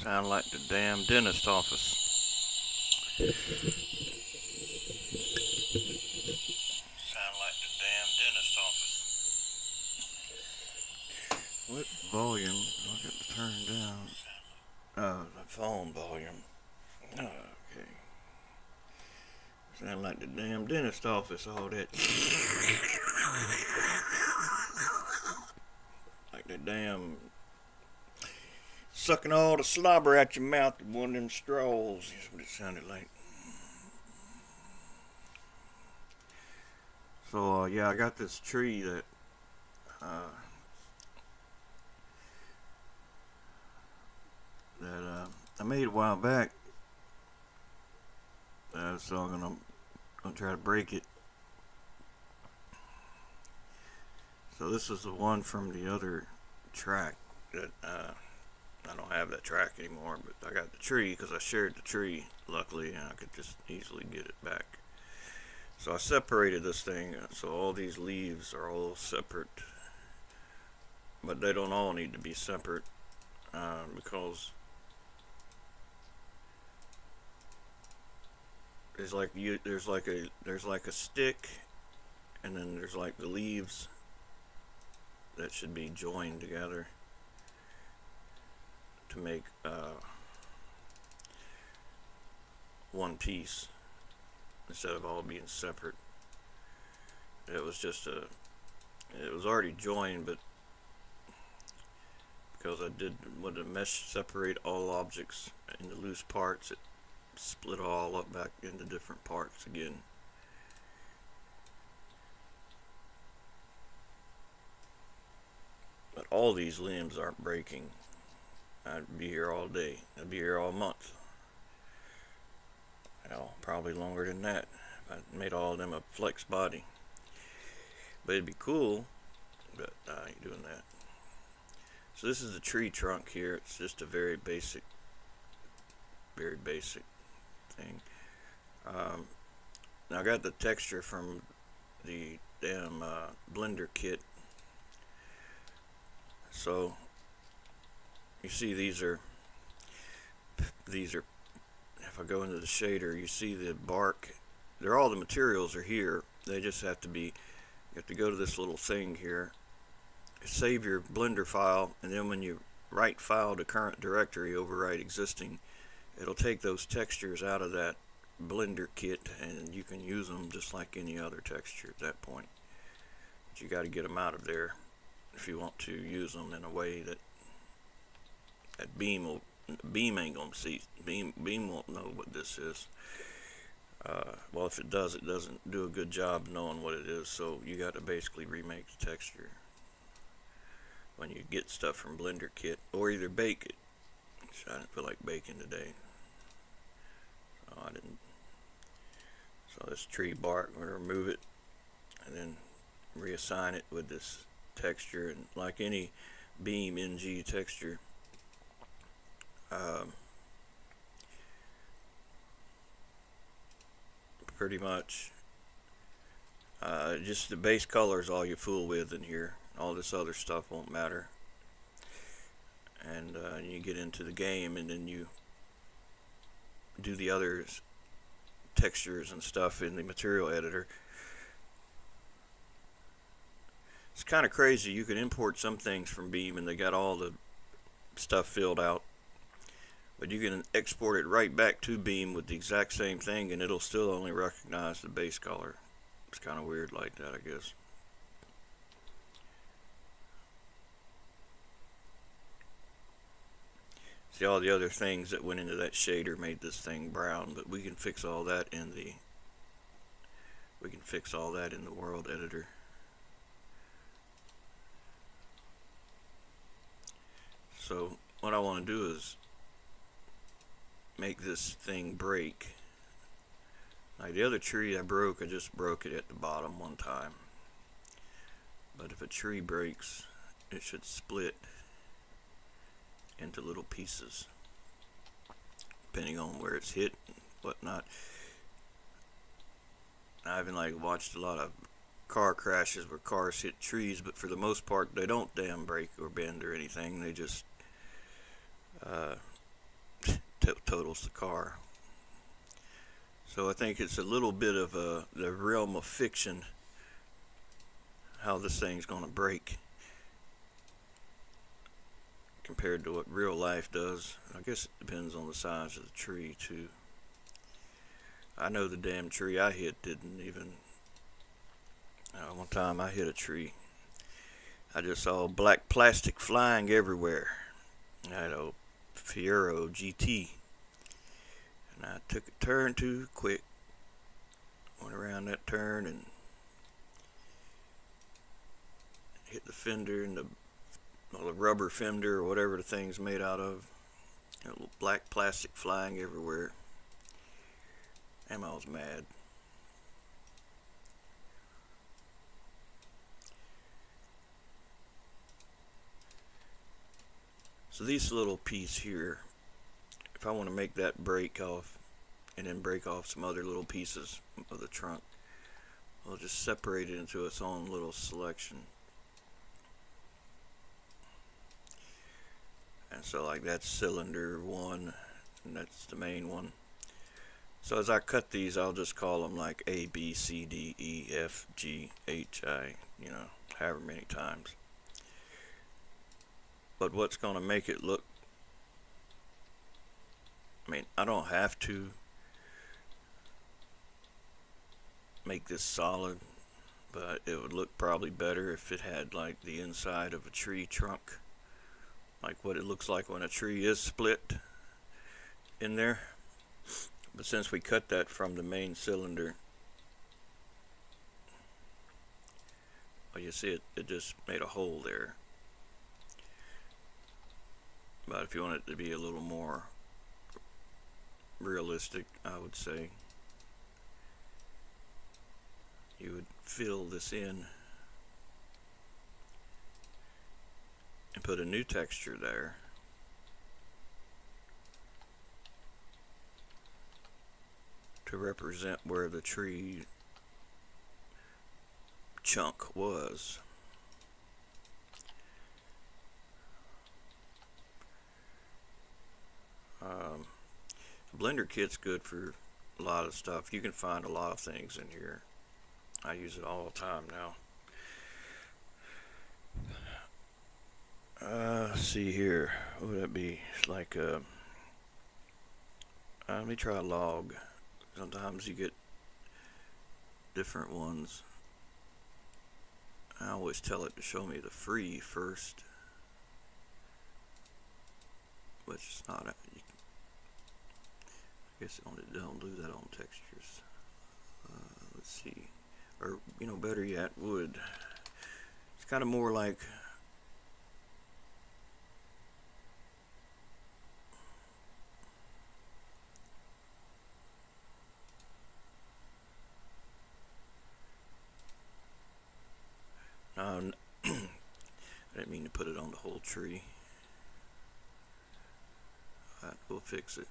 Sound like the damn dentist office. Sound like the damn dentist office. What volume do I got to turn down? Oh, the phone volume. Oh, okay. Sound like the damn dentist office, all that. Like the damn sucking all the slobber out your mouth with one of them straws. That's what it sounded like. So, yeah, I got this tree that I made a while back. So I'm gonna try to break it. So this is the one from the other track that I don't have that track anymore, but I got the tree because I shared the tree, luckily, and I could just easily get it back. So I separated this thing, so all these leaves are all separate, but they don't all need to be separate because there's like a stick, and then there's like the leaves that should be joined together to make one piece instead of all being separate. It was already joined, but because I did with the mesh separate all objects into loose parts, it split all up back into different parts again. But all these limbs aren't breaking. I'd be here all day. I'd be here all month. Hell, probably longer than that if I made all of them a flex body. But it'd be cool, but I ain't doing that. So this is the tree trunk here. It's just a very basic thing. Now I got the texture from the damn blender kit. So you see these are if I go into the shader, you see the bark. They're all the materials are here. They just have to be, you have to go to this little thing here, save your blender file, and then when you write file to current directory, overwrite existing, it'll take those textures out of that blender kit and you can use them just like any other texture at that point. But you got to get them out of there if you want to use them in a way that Beam ain't gonna see. Beam won't know what this is. Well, if it does, it doesn't do a good job knowing what it is. So you got to basically remake the texture when you get stuff from Blender Kit, or either bake it. Which I didn't feel like baking today, so I didn't. So this tree bark, I'm gonna remove it and then reassign it with this texture, and like any Beam NG texture. Pretty much just the base color is all you fool with in here. All this other stuff won't matter, and you get into the game and then you do the other textures and stuff in the material editor. It's kind of crazy. You can import some things from Beam and they got all the stuff filled out, but you can export it right back to Beam with the exact same thing and it'll still only recognize the base color. It's kind of weird like that, I guess. See, all the other things that went into that shader made this thing brown, but we can fix all that in the world editor. So what I want to do is make this thing break. Like the other tree I just broke it at the bottom one time. But if a tree breaks, it should split into little pieces, depending on where it's hit and whatnot. I haven't watched a lot of car crashes where cars hit trees, but for the most part they don't damn break or bend or anything. They just totals the car. So I think it's a little bit of the realm of fiction how this thing's going to break compared to what real life does. I guess it depends on the size of the tree too. I know the damn tree I hit didn't even. One time I hit a tree. I just saw black plastic flying everywhere. I had a Fiero GT. And I took a turn too quick. Went around that turn and hit the fender and the rubber fender or whatever the thing's made out of. Little black plastic flying everywhere. And I was mad. So this little piece here, if I want to make that break off and then break off some other little pieces of the trunk, I'll just separate it into its own little selection. And so like that's cylinder 1 and that's the main one. So as I cut these, I'll just call them like A, B, C, D, E, F, G, H, I, however many times. But what's going to make it look, I don't have to make this solid, but it would look probably better if it had like the inside of a tree trunk, like what it looks like when a tree is split in there. But since we cut that from the main cylinder, well, you see it just made a hole there. But if you want it to be a little more realistic, I would say you would fill this in and put a new texture there. To represent where the tree chunk was. Blender kit's good for a lot of stuff. You can find a lot of things in here. I use it all the time now. Let's see here. What would that be? It's like let me try log. Sometimes you get different ones. I always tell it to show me the free first, which is not. I guess it don't do that on textures. Let's see, or better yet, wood. It's kind of more like. I didn't mean to put it on the whole tree. Alright, we'll fix it.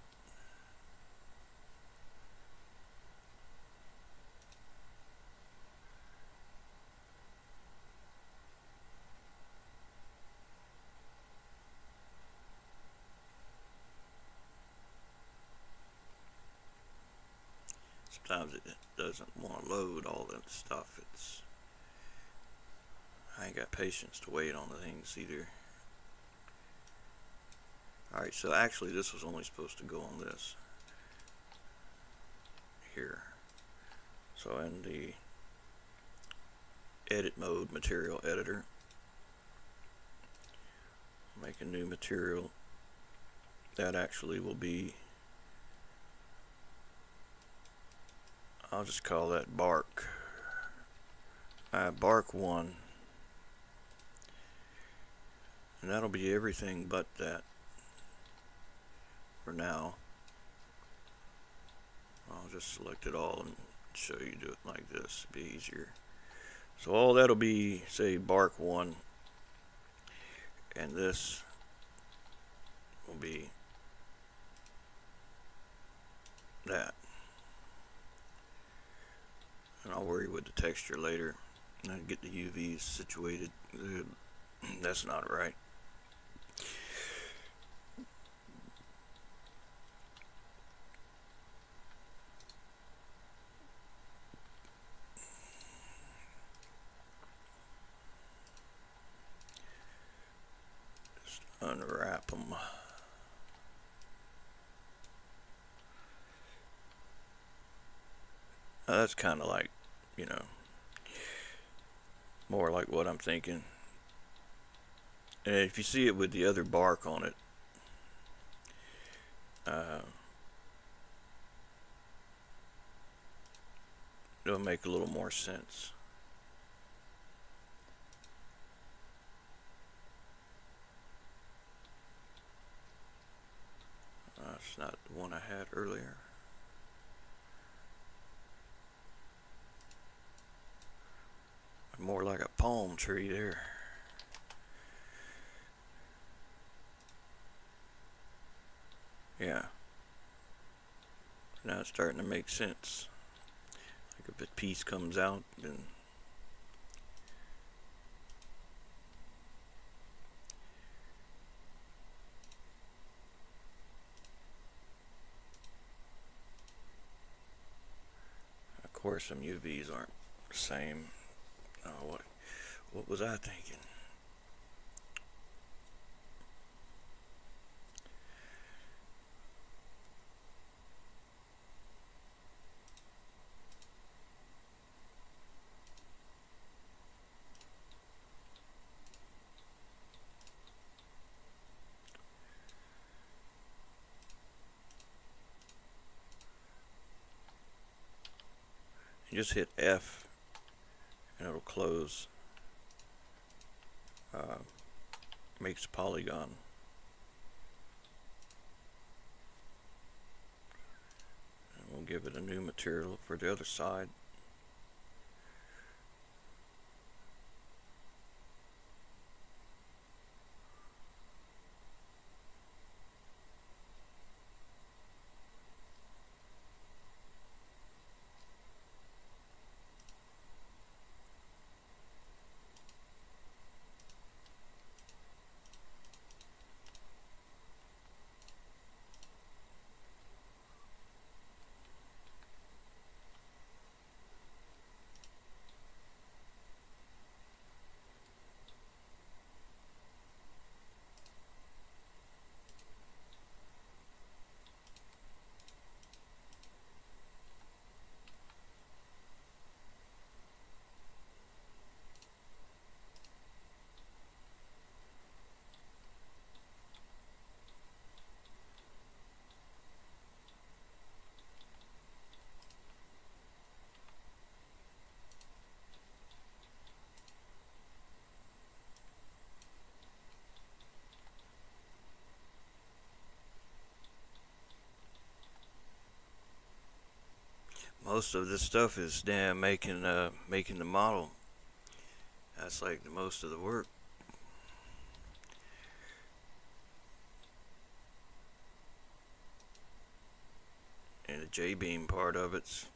Sometimes it doesn't want to load all that stuff. I ain't got patience to wait on the things either. Alright, so actually this was only supposed to go on this here. So in the edit mode, material editor, make a new material that actually will be, I'll just call that bark. Bark 1. And that'll be everything but that for now. I'll just select it all and show you do it like this. It'll be easier. So all that'll be, say, bark 1, and this will be that. And I'll worry with the texture later. And I'll get the UVs situated. That's not right. wrap them. That's kind of like, you know, more like what I'm thinking. And if you see it with the other bark on it, it'll make a little more sense. That's not the one I had earlier. More like a palm tree there. Yeah. Now it's starting to make sense. Like if a piece comes out, then of course some UVs aren't the same. Oh, what was I thinking? You just hit F and it'll close. Makes polygon. And we'll give it a new material for the other side. Most of this stuff is damn making the model. That's like the most of the work. And the J-beam part of it's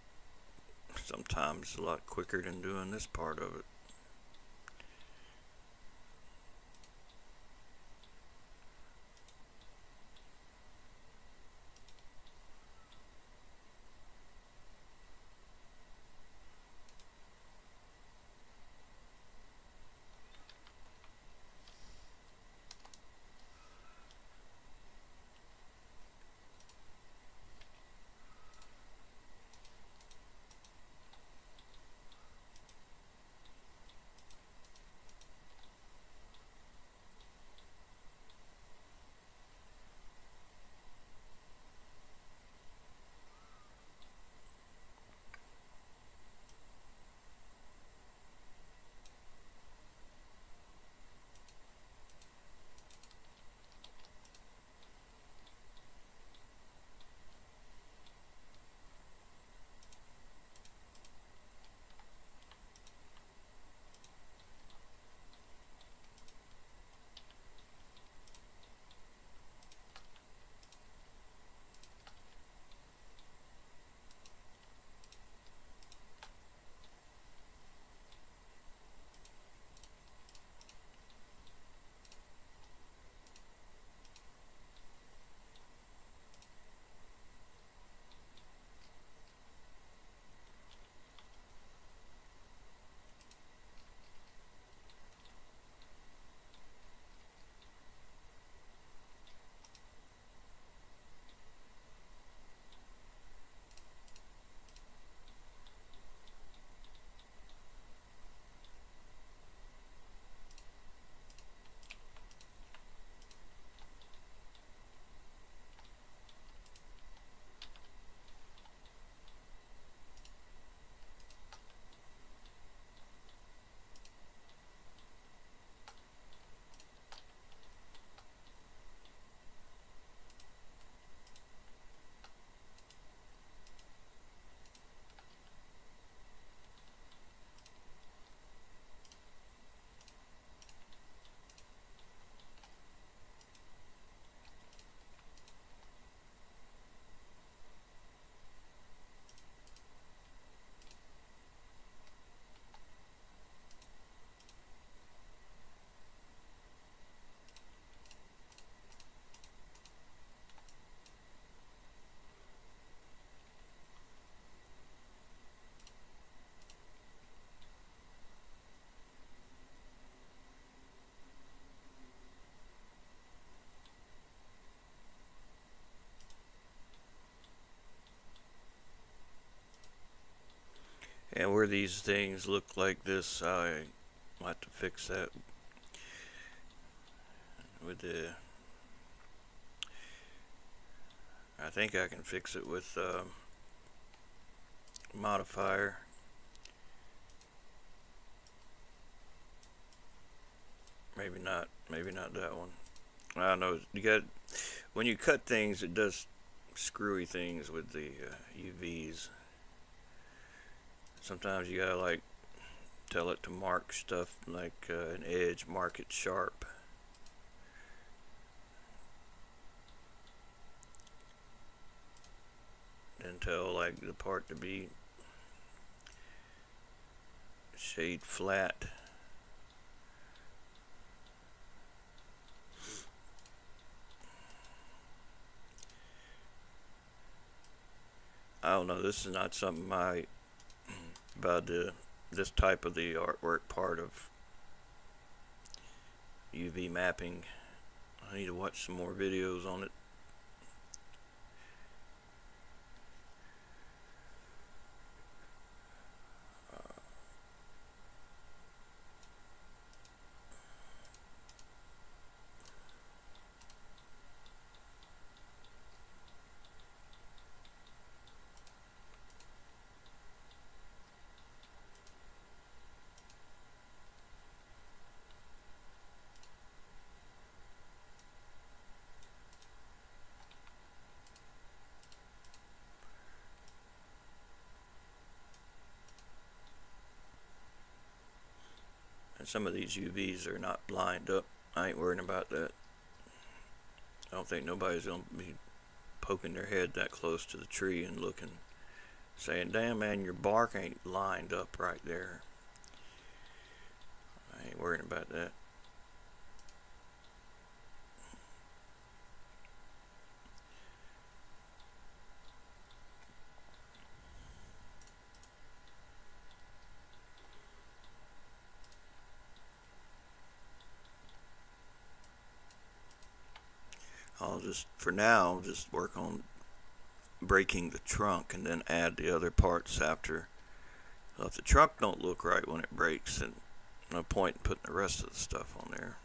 sometimes a lot quicker than doing this part of it. And where these things look like this, I have to fix that with the. I think I can fix it with modifier. Maybe not. Maybe not that one. I don't know. You got when you cut things, it does screwy things with the UVs. Sometimes you gotta like tell it to mark stuff like an edge, mark it sharp. Then tell like the part to be shade flat. I don't know. This is not something about this type of the artwork part of UV mapping. I need to watch some more videos on it. And some of these UVs are not lined up. I ain't worrying about that. I don't think nobody's gonna be poking their head that close to the tree and looking, saying, damn man, your bark ain't lined up right there. I ain't worrying about that. I'll just, for now, just work on breaking the trunk and then add the other parts after. So if the trunk don't look right when it breaks, then no point in putting the rest of the stuff on there.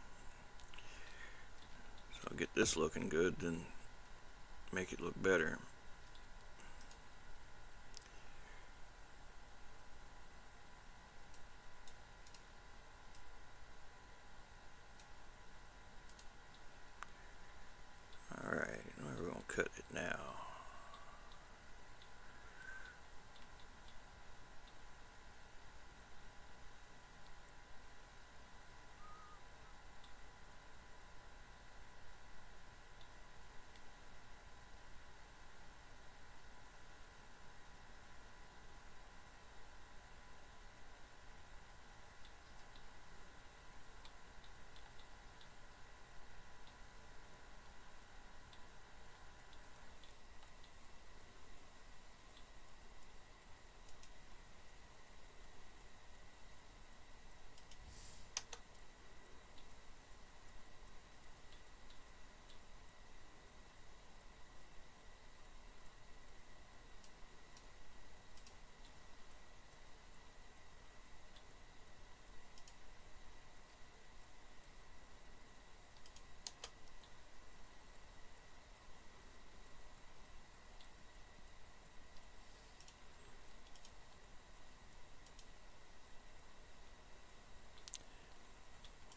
So I'll get this looking good, then make it look better. Alright, we're going to cut it now.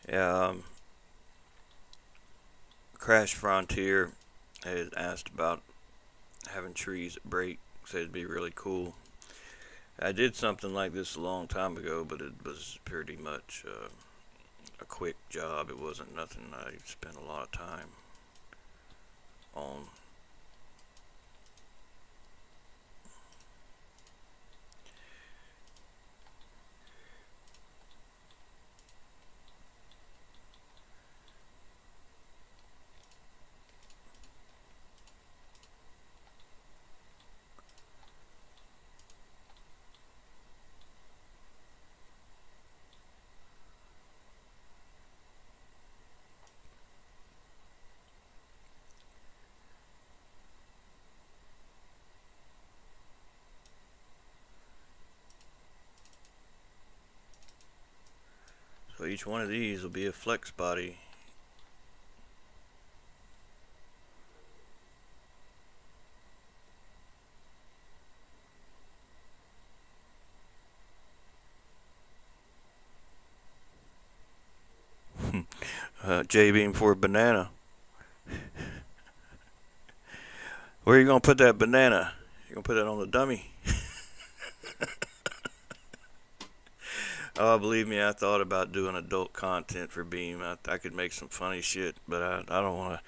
Yeah, Crash Frontier had asked about having trees that break. Said it'd be really cool. I did something like this a long time ago, but it was pretty much a quick job. It wasn't nothing I spent a lot of time on. each one of these will be a flex body. J-beam for a banana. Where are you gonna put that banana? You gonna put it on the dummy? Oh, believe me, I thought about doing adult content for Beam. I could make some funny shit, but I don't want to.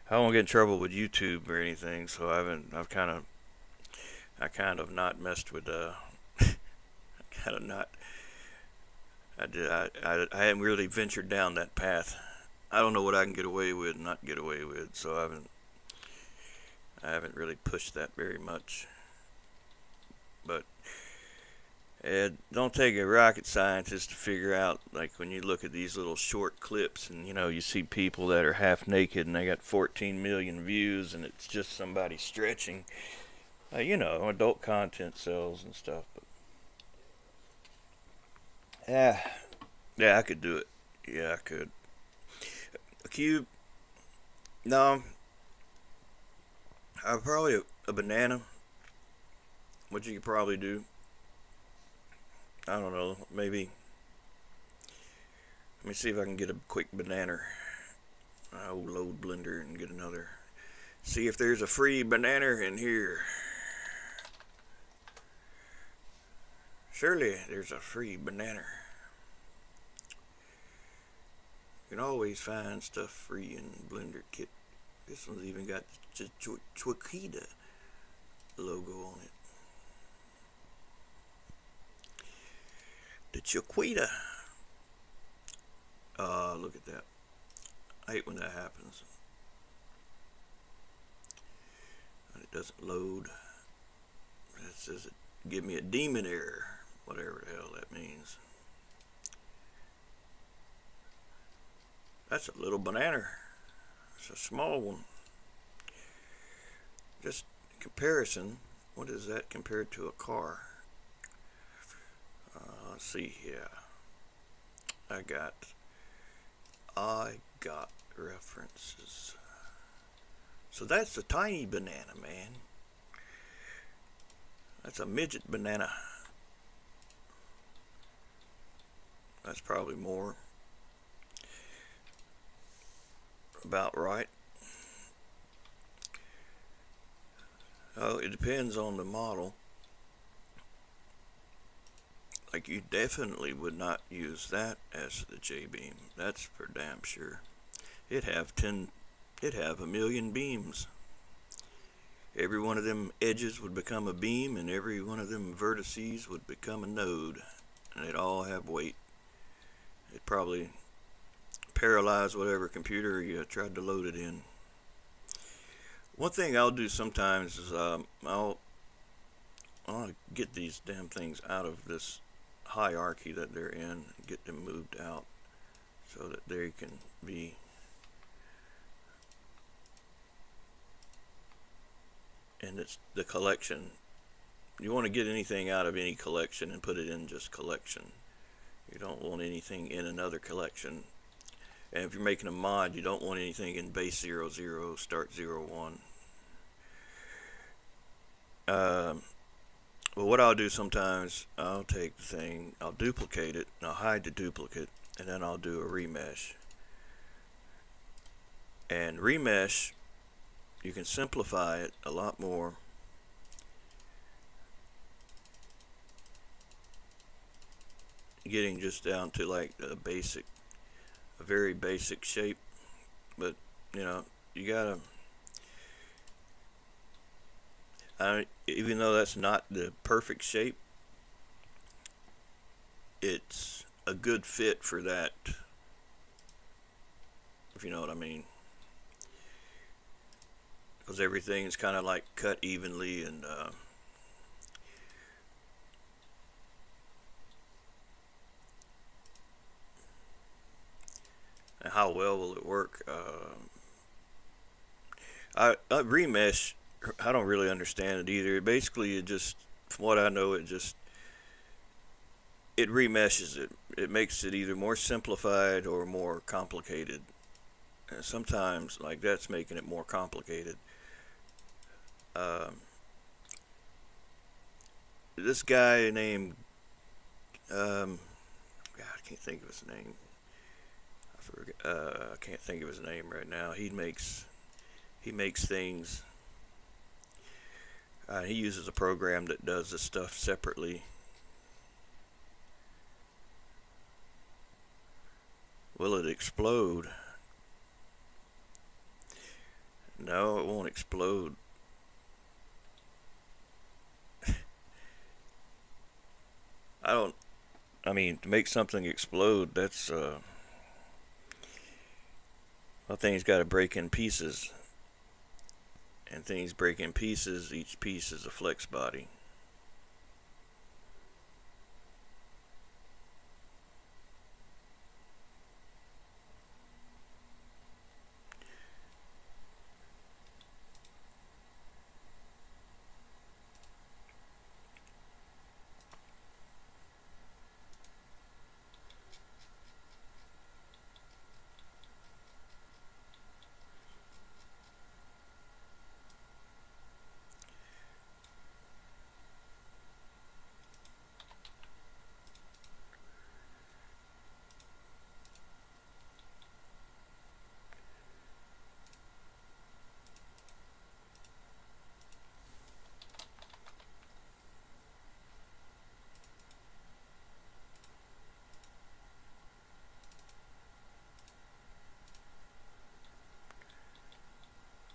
I don't want to get in trouble with YouTube or anything. So I kind of not messed with. Kind of not. I haven't really ventured down that path. I don't know what I can get away with and not get away with. So I haven't really pushed that very much. But it don't take a rocket scientist to figure out, like when you look at these little short clips and you see people that are half naked and they got 14 million views and it's just somebody stretching. Adult content sells and stuff. But yeah, I could do it. Yeah, I could. A cube? No. Probably a banana. What you could probably do, I don't know, maybe, let me see if I can get a quick banana. I'll load blender and get another. See if there's a free banana in here. Surely there's a free banana. You can always find stuff free in Blender Kit. This one's even got the Chiquita logo on it. The Chiquita. Look at that. I hate when that happens. And it doesn't load. It says it give me a demon error. Whatever the hell that means. That's a little banana. It's a small one. Just comparison. What is that compared to a car? Let's see here. I got references. So that's a tiny banana, man. That's a midget banana. That's probably more. About right. Oh, it depends on the model. Like, you definitely would not use that as the J-beam. That's for damn sure. It'd have a million beams. Every one of them edges would become a beam, and every one of them vertices would become a node. And they'd all have weight. It'd probably paralyze whatever computer you tried to load it in. One thing I'll do sometimes is I'll get these damn things out of this hierarchy that they're in and get them moved out so that they can be and it's the collection. You want to get anything out of any collection and put it in just collection. You don't want anything in another collection. And if you're making a mod, you don't want anything in base 00, start 01. Well, what I'll do sometimes, I'll take the thing, I'll duplicate it, and I'll hide the duplicate, and then I'll do a remesh. And remesh, you can simplify it a lot more. Getting just down to like a very basic shape, but you gotta. Even though that's not the perfect shape, it's a good fit for that, if you know what I mean. Because everything is kind of like cut evenly and how well will it work? Remesh, I don't really understand it either. Basically, it just, from what I know, it just it remeshes it. It makes it either more simplified or more complicated. And sometimes, like that's making it more complicated. Um, this guy named God, I can't think of his name. I can't think of his name right now. He makes things. He uses a program that does this stuff separately. Will it explode? No, it won't explode. I mean, to make something explode, that's, well, things got to break in pieces. And things break in pieces, each piece is a flex body.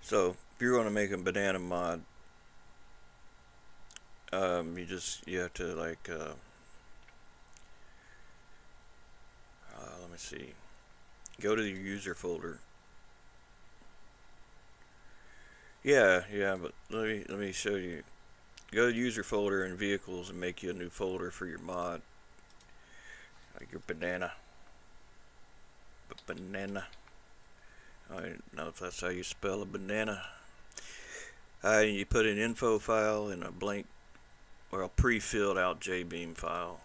So, if you're going to make a banana mod, you have to like, let me see, go to your user folder. Yeah, but let me show you. Go to user folder in vehicles and make you a new folder for your mod, like your banana. Banana. I don't know if that's how you spell a banana. You put an info file in a blank or a pre-filled out JBeam file.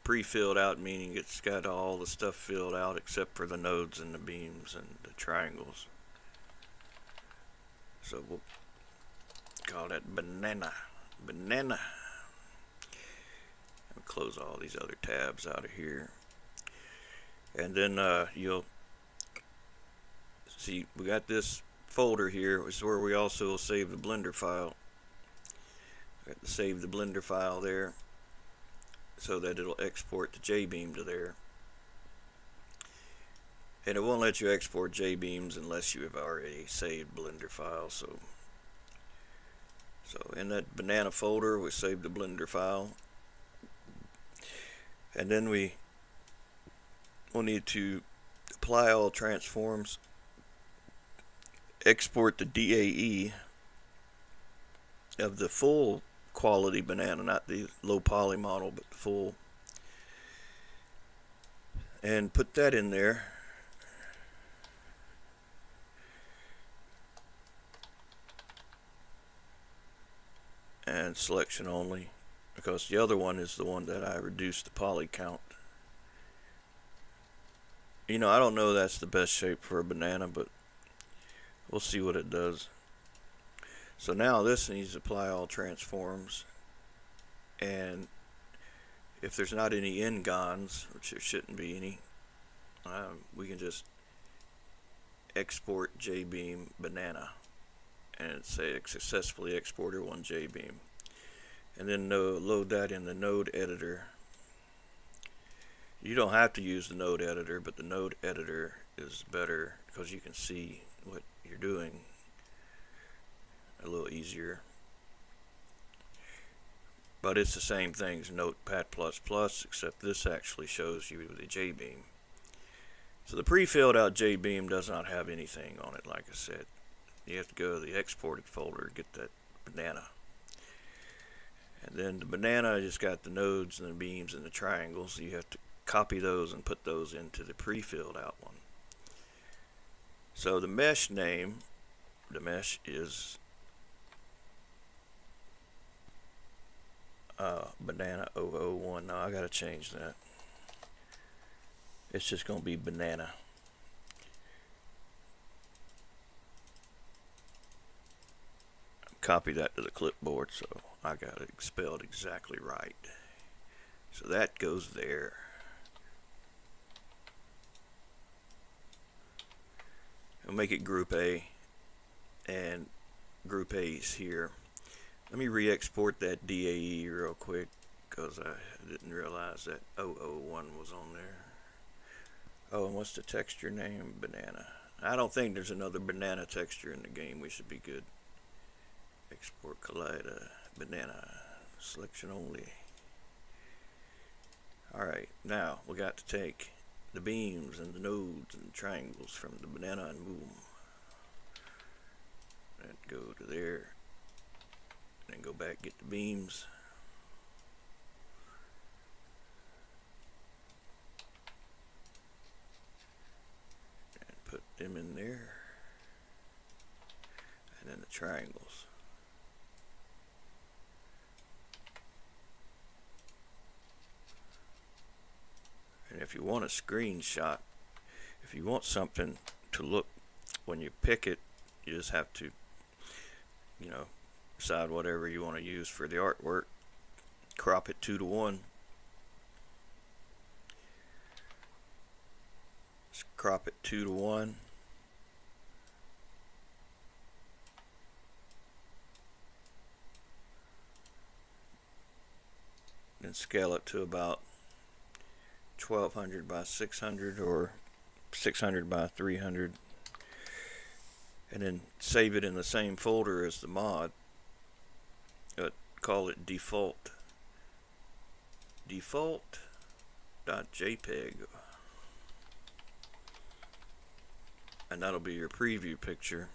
Pre-filled out meaning it's got all the stuff filled out except for the nodes and the beams and the triangles. So we'll call that banana. Banana. I'll close all these other tabs out of here. And then you'll see we got this folder here, which is where we also will save the Blender file. I got to save the Blender file there so that it'll export the JBeam to there. And it won't let you export JBeams unless you have already saved Blender file. So in that banana folder we saved the Blender file, and then we'll need to apply all transforms, export the DAE of the full quality banana, not the low poly model, but the full, and put that in there. And selection only, because the other one is the one that I reduced the poly count. You know, I don't know that's the best shape for a banana, but we'll see what it does. So now this needs to apply all transforms, and if there's not any n-gons, which there shouldn't be any, we can just export JBeam banana and say successfully exported one JBeam, and then load that in the node editor. You don't have to use the node editor, but the node editor is better because you can see what you're doing a little easier. But it's the same thing as Notepad++, except this actually shows you the JBeam. So the pre-filled out JBeam does not have anything on it, like I said. You have to go to the exported folder and get that banana. And then the banana just got the nodes and the beams and the triangles. You have to copy those and put those into the pre-filled out one. So the mesh name, the mesh is banana 001. No, I gotta change that. It's just gonna be banana. Copy that to the clipboard so I got it spelled exactly right. So that goes there. I'll make it group A, and group A's here. Let me re-export that DAE real quick because I didn't realize that 001 was on there. Oh, and what's the texture name? Banana. I don't think there's another banana texture in the game. We should be good. Export Collider, banana, selection only. Alright, now we got to take the beams and the nodes and the triangles from the banana and move them. And go to there. Then go back, get the beams. And put them in there. And then the triangles. And if you want a screenshot, if you want something to look when you pick it, you just have to, you know, decide whatever you want to use for the artwork. Crop it 2:1. Just crop it 2:1. Then scale it to about 1200 by 600 or 600 by 300, and then save it in the same folder as the mod. Call it default.jpg, and that'll be your preview picture.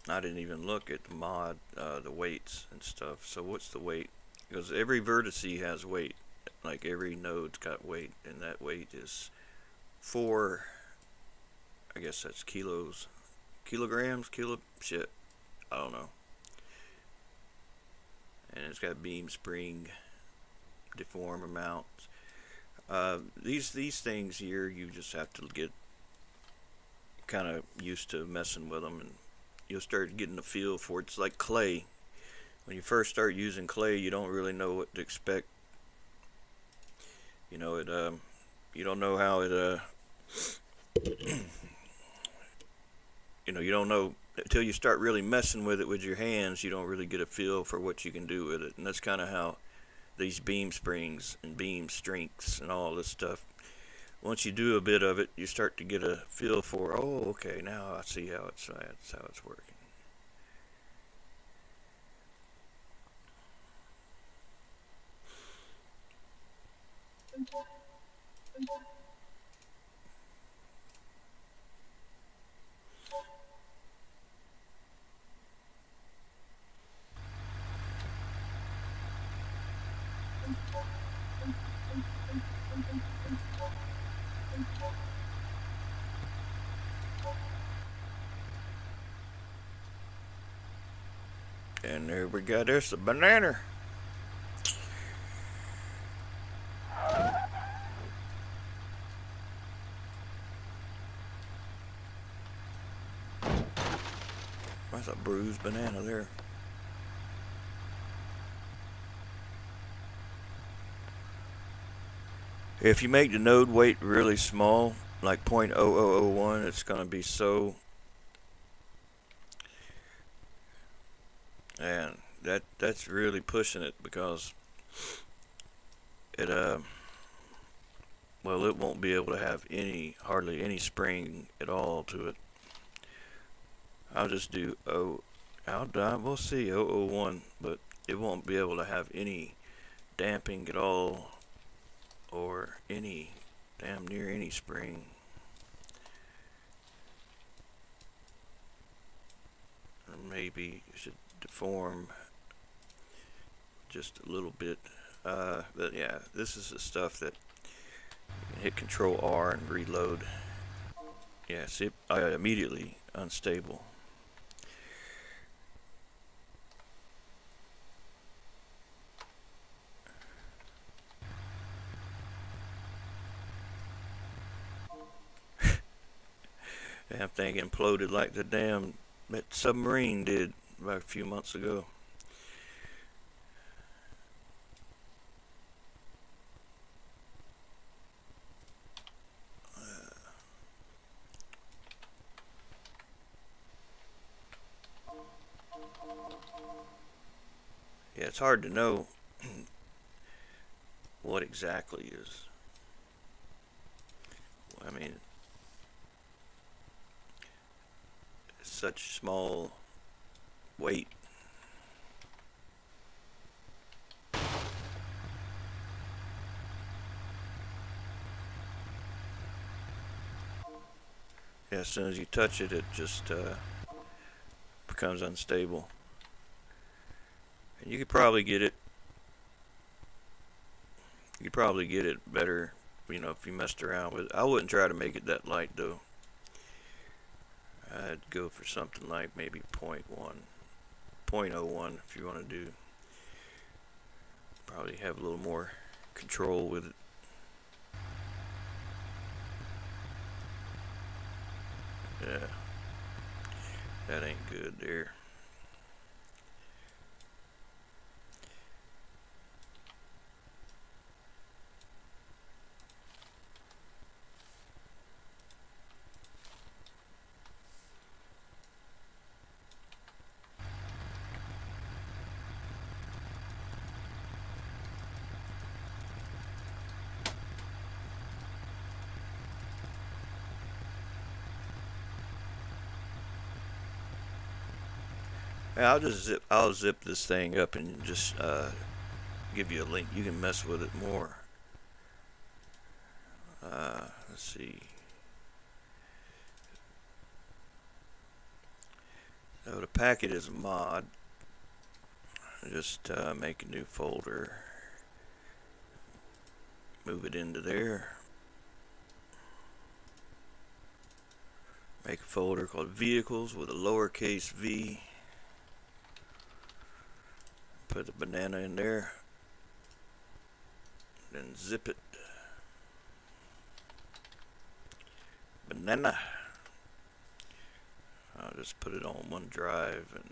I didn't even look at the mod, the weights and stuff. So what's the weight? Because every vertice has weight, like every node's got weight, and that weight is 4, I guess that's kilograms, shit, I don't know. And it's got beam, spring, deform amounts. These things here, you just have to get kind of used to messing with them, and you'll start getting a feel for it. It's like clay. When you first start using clay, you don't really know what to expect. You know, you don't know how it, you know, you don't know until you start really messing with it with your hands. You don't really get a feel for what you can do with it. And that's kind of how these beam springs and beam strengths and all this stuff, once you do a bit of it, you start to get a feel for, oh, okay, now I see how it's working. And there we go, there's the banana. That's a bruised banana there. If you make the node weight really small, like 0.0001, it's going to be so, and that's really pushing it, because it well, it won't be able to have hardly any spring at all to it. I'll just do we'll see 001, but it won't be able to have any damping at all, or any damn near any spring. Or maybe you should deform just a little bit. But yeah, this is the stuff that you can hit Control R and reload. Yeah, see, immediately unstable. Damn thing imploded like the damn that submarine did about a few months ago. Yeah, it's hard to know what exactly is. I mean, it's such small weight. Yeah, as soon as you touch it, it just becomes unstable. And you could probably get it. You could probably get it better, you know, if you messed around with it. I wouldn't try to make it that light though. I'd go for something like maybe 0.01 if you want to do. Probably have a little more control with it. Yeah, that ain't good there. Yeah, I'll zip this thing up and just give you a link. You can mess with it more. Let's see. So to pack it as a mod, just make a new folder, move it into there, make a folder called vehicles with a lowercase v, put the banana in there, then zip it, banana. I'll just put it on one drive and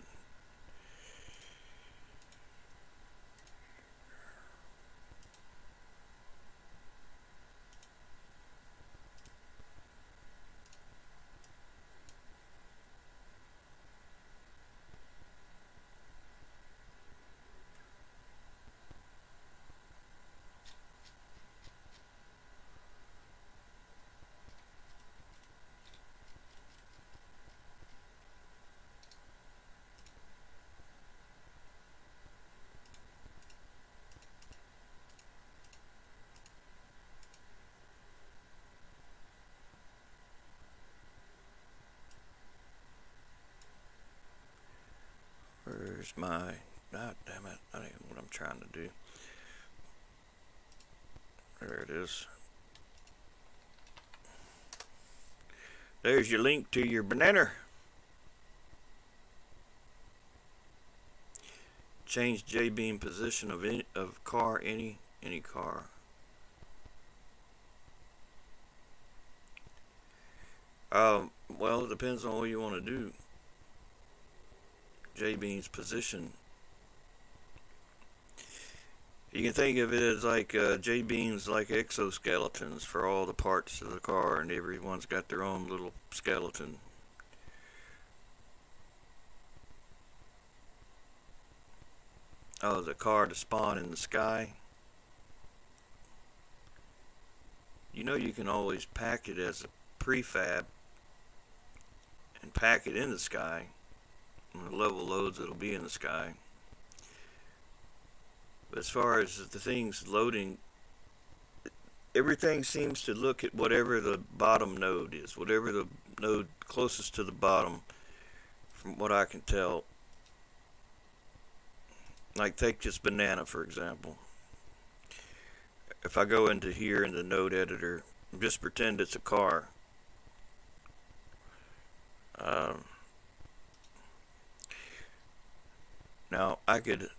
where's my, God damn it, I don't know what I'm trying to do. There it is. There's your link to your banana. Change J-beam position of car, any car. Well, it depends on what you want to do. J-beam's position. You can think of it as like J-beams like exoskeletons for all the parts of the car, and everyone's got their own little skeleton. Oh, the car to spawn in the sky. You know, you can always pack it as a prefab and pack it in the sky. And the level loads it'll be in the sky. But as far as the things loading, everything seems to look at whatever the bottom node is, whatever the node closest to the bottom, from what I can tell. Like take this banana for example. If I go into here in the node editor, just pretend it's a car. Now I could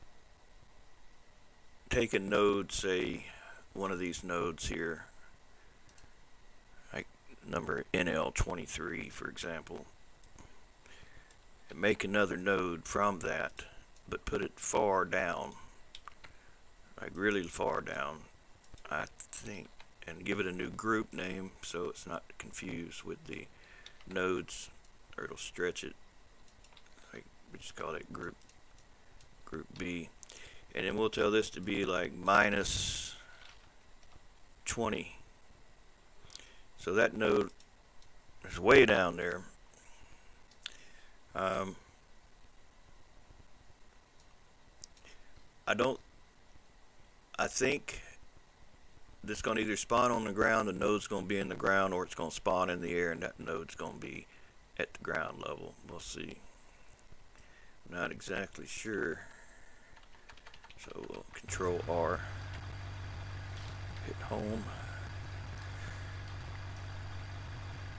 take a node, say one of these nodes here. number NL23, for example, and make another node from that, but put it far down, like really far down, I think, and give it a new group name so it's not confused with the nodes, or it'll stretch it. Like, we just call it group B, and then we'll tell this to be like minus 20. So that node is way down there. I think this is going to either spawn on the ground, the node's going to be in the ground, or it's going to spawn in the air and that node's going to be at the ground level. We'll see. Not exactly sure. So we'll Control R, hit home.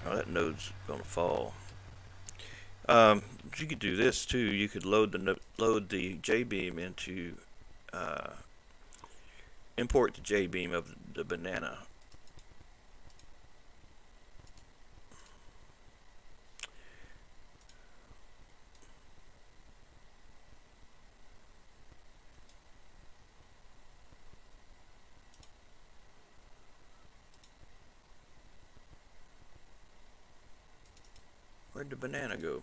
Oh, that node's going to fall. You could do this too. You could load the J-beam into import the J-beam of the banana. Where'd the banana go?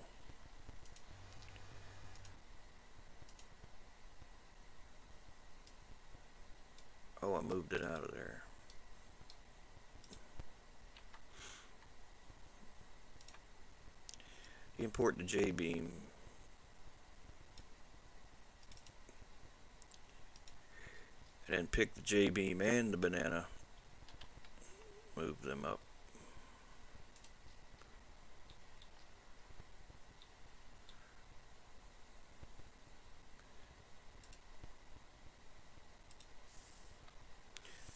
Oh, I moved it out of there. Import the J-beam. And then pick the J-beam and the banana. Move them up.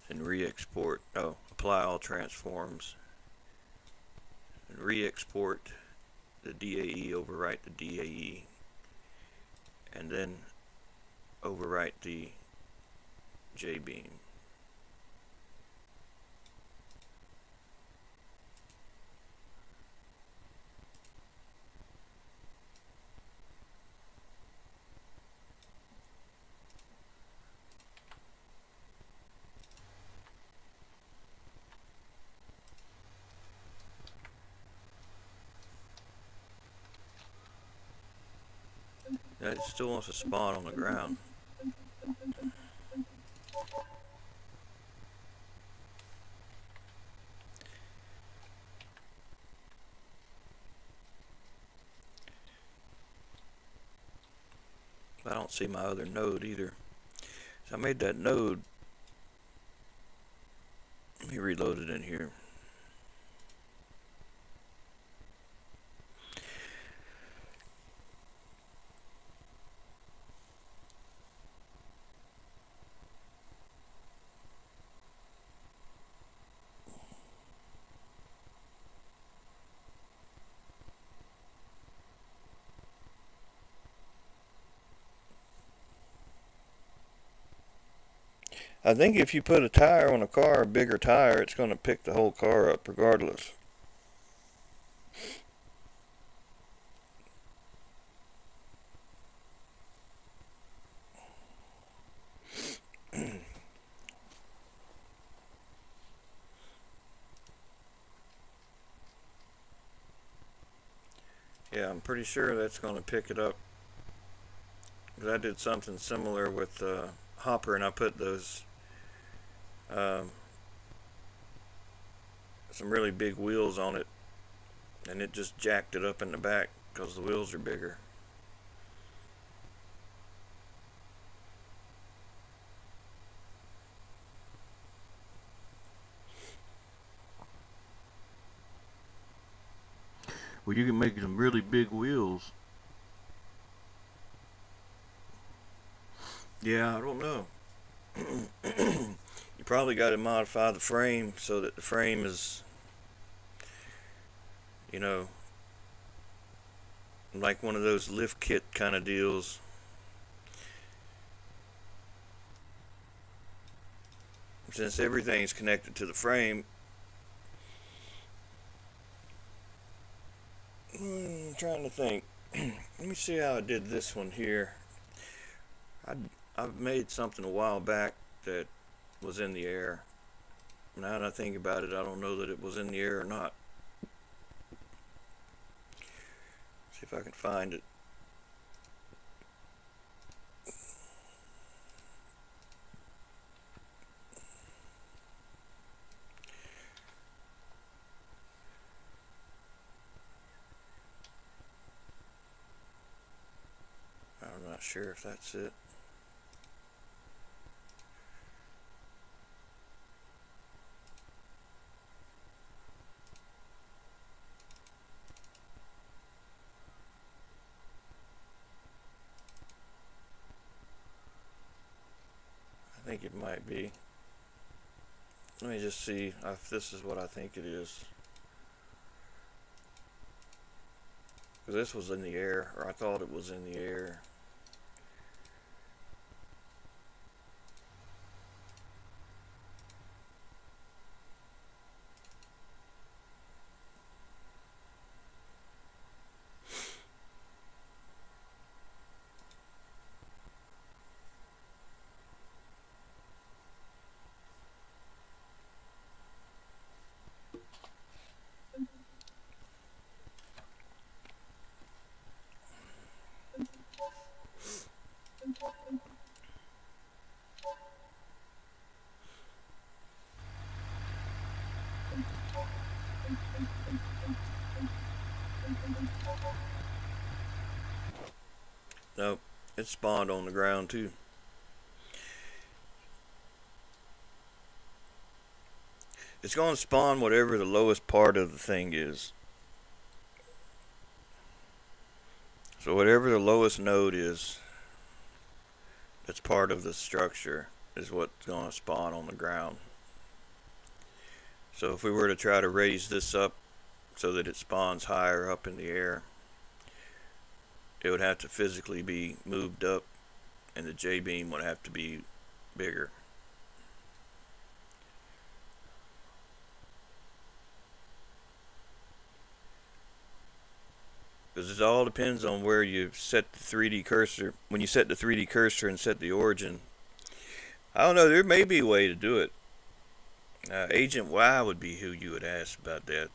And re-export. Oh, apply all transforms. And re-export the DAE, overwrite the DAE. And then overwrite the J-beam. It still wants to spawn on the ground. I don't see my other node either. So I made that node. Let me reload it in here. I think if you put a tire on a car, a bigger tire, it's going to pick the whole car up regardless. Yeah, I'm pretty sure that's going to pick it up. Because I did something similar with Hopper, and I put those some really big wheels on it, and it just jacked it up in the back because the wheels are bigger. Well, you can make some really big wheels. Yeah, I don't know. You probably got to modify the frame so that the frame is, you know, like one of those lift kit kind of deals. Since everything's connected to the frame, Trying to think. Let me see how I did this one here. I've made something a while back that was in the air. Now that I think about it, I don't know that it was in the air or not. See if I can find it. I'm not sure if that's it. I think it might be. Let me just see if this is what I think it is. This was in the air, or I thought it was in the air. Nope, it spawned on the ground too. It's going to spawn whatever the lowest part of the thing is. So whatever the lowest node is, that's part of the structure, is what's going to spawn on the ground. So if we were to try to raise this up so that it spawns higher up in the air, it would have to physically be moved up, and the J-beam would have to be bigger. Because it all depends on where you set the 3D cursor. When you set the 3D cursor and set the origin, I don't know, there may be a way to do it. Agent Y would be who you would ask about that.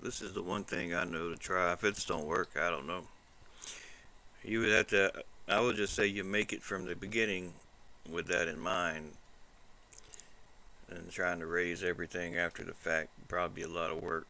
This is the one thing I know to try. If it don't work, I don't know. You would have to, I would just say you make it from the beginning with that in mind. And trying to raise everything after the fact would probably be a lot of work.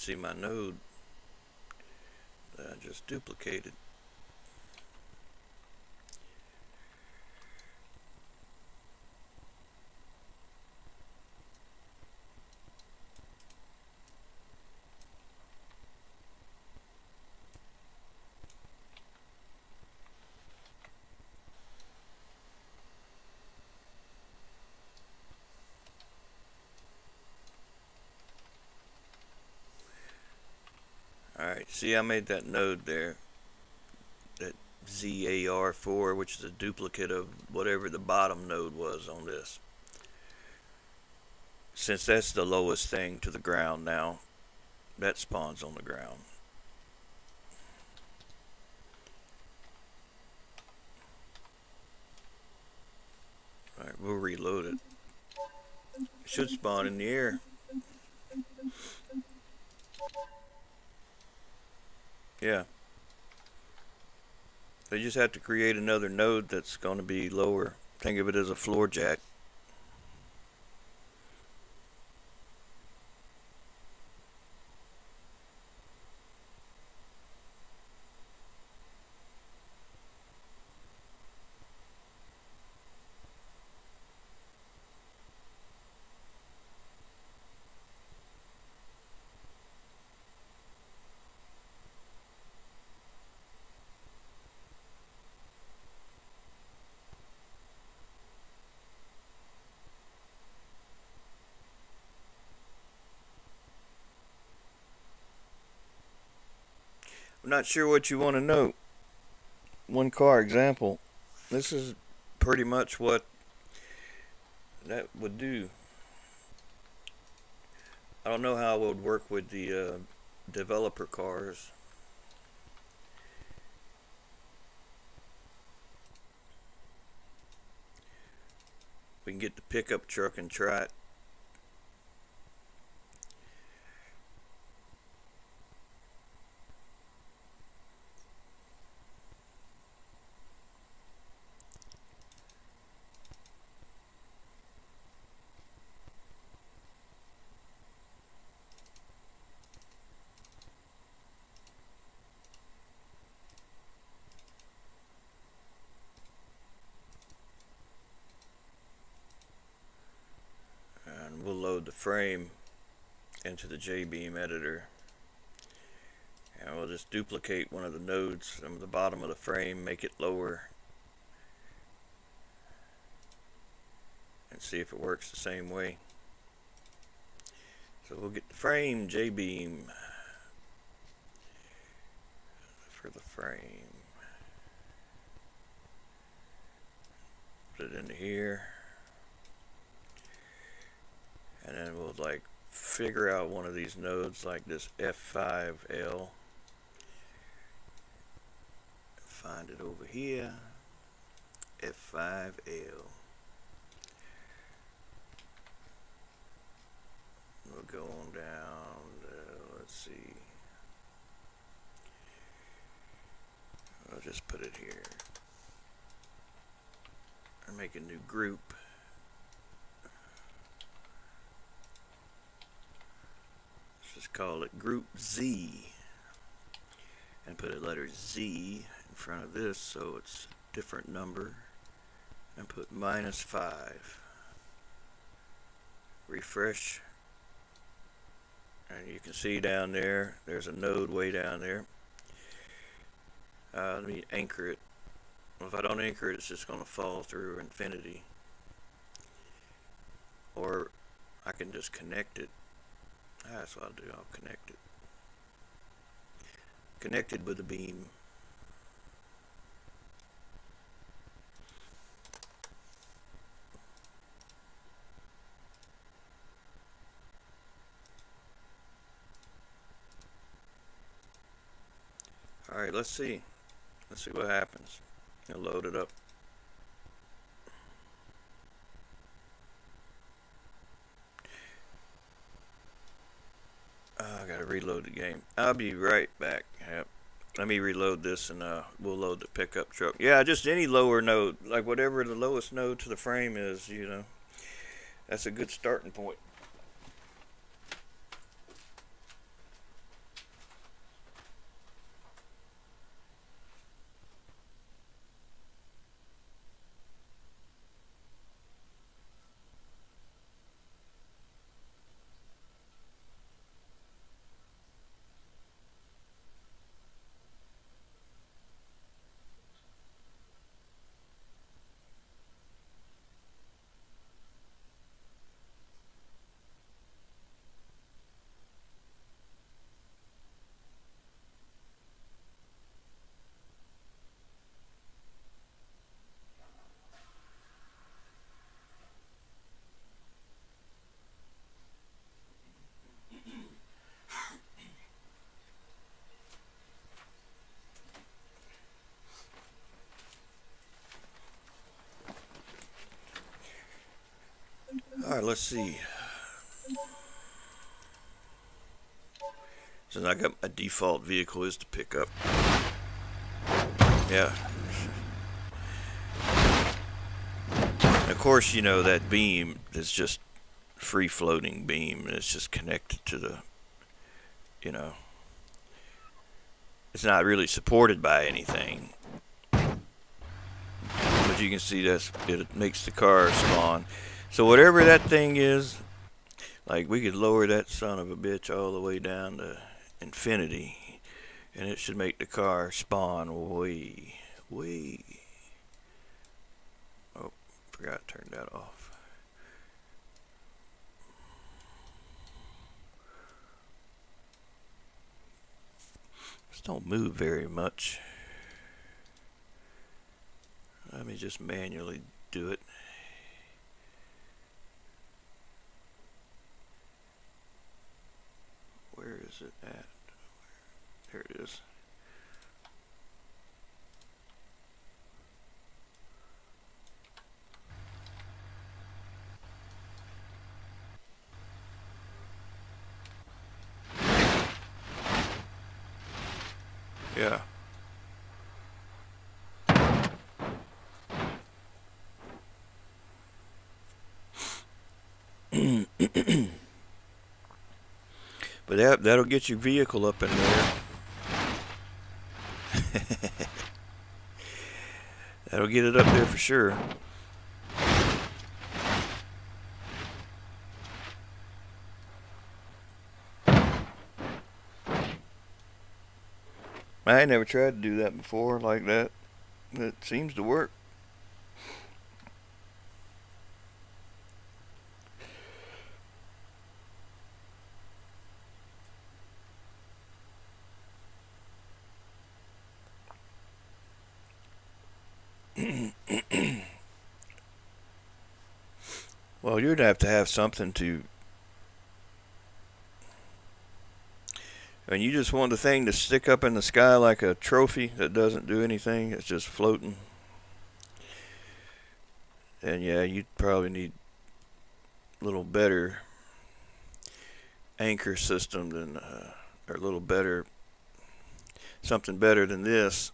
see my node that I just duplicated. Alright, see I made that node there, that ZAR4, which is a duplicate of whatever the bottom node was on this. Since that's the lowest thing to the ground now, that spawns on the ground. Alright, we'll reload it. It should spawn in the air. Yeah. They just have to create another node that's going to be lower. Think of it as a floor jack. I'm not sure what you want to know. One car example. This is pretty much what that would do. I don't know how it would work with the developer cars. We can get the pickup truck and try it. We'll load the frame into the J-beam editor, and we'll just duplicate one of the nodes from the bottom of the frame, make it lower, and see if it works the same way. So we'll get the frame, J-beam for the frame, put it into here. And then we'll like figure out one of these nodes like this F5L. Find it over here. F5L. We'll go on down. Let's see. I'll just put it here. And make a new group. Just call it group Z and put a letter Z in front of this so it's a different number, and put -5. Refresh, and you can see down there there's a node way down there. Let me anchor it. Well, if I don't anchor it, it's just going to fall through infinity, or I can just connect it. That's what I'll do. I'll connect it. Connected with the beam. Alright, let's see. Let's see what happens. I'll load it up. I gotta reload the game. I'll be right back. Yep. Let me reload this and we'll load the pickup truck. Yeah, just any lower node, like whatever the lowest node to the frame is, you know. That's a good starting point. Alright, let's see. Since I got my default vehicle is to pick up. Yeah. And of course, you know, that beam is just free floating beam, and it's just connected to the, you know, it's not really supported by anything. But you can see that's, it makes the car spawn. So whatever that thing is, like we could lower that son of a bitch all the way down to infinity, and it should make the car spawn way. Oh, forgot to turn that off. Just don't move very much. Let me just manually do it. Where is it at? There it is. Yeah. But that'll get your vehicle up in there. That'll get it up there for sure. I ain't never tried to do that before like that. It seems to work. Well, you'd have to have something to. And you just want the thing to stick up in the sky like a trophy that doesn't do anything. It's just floating. And yeah, you'd probably need a little better anchor system than, or a little better, something better than this.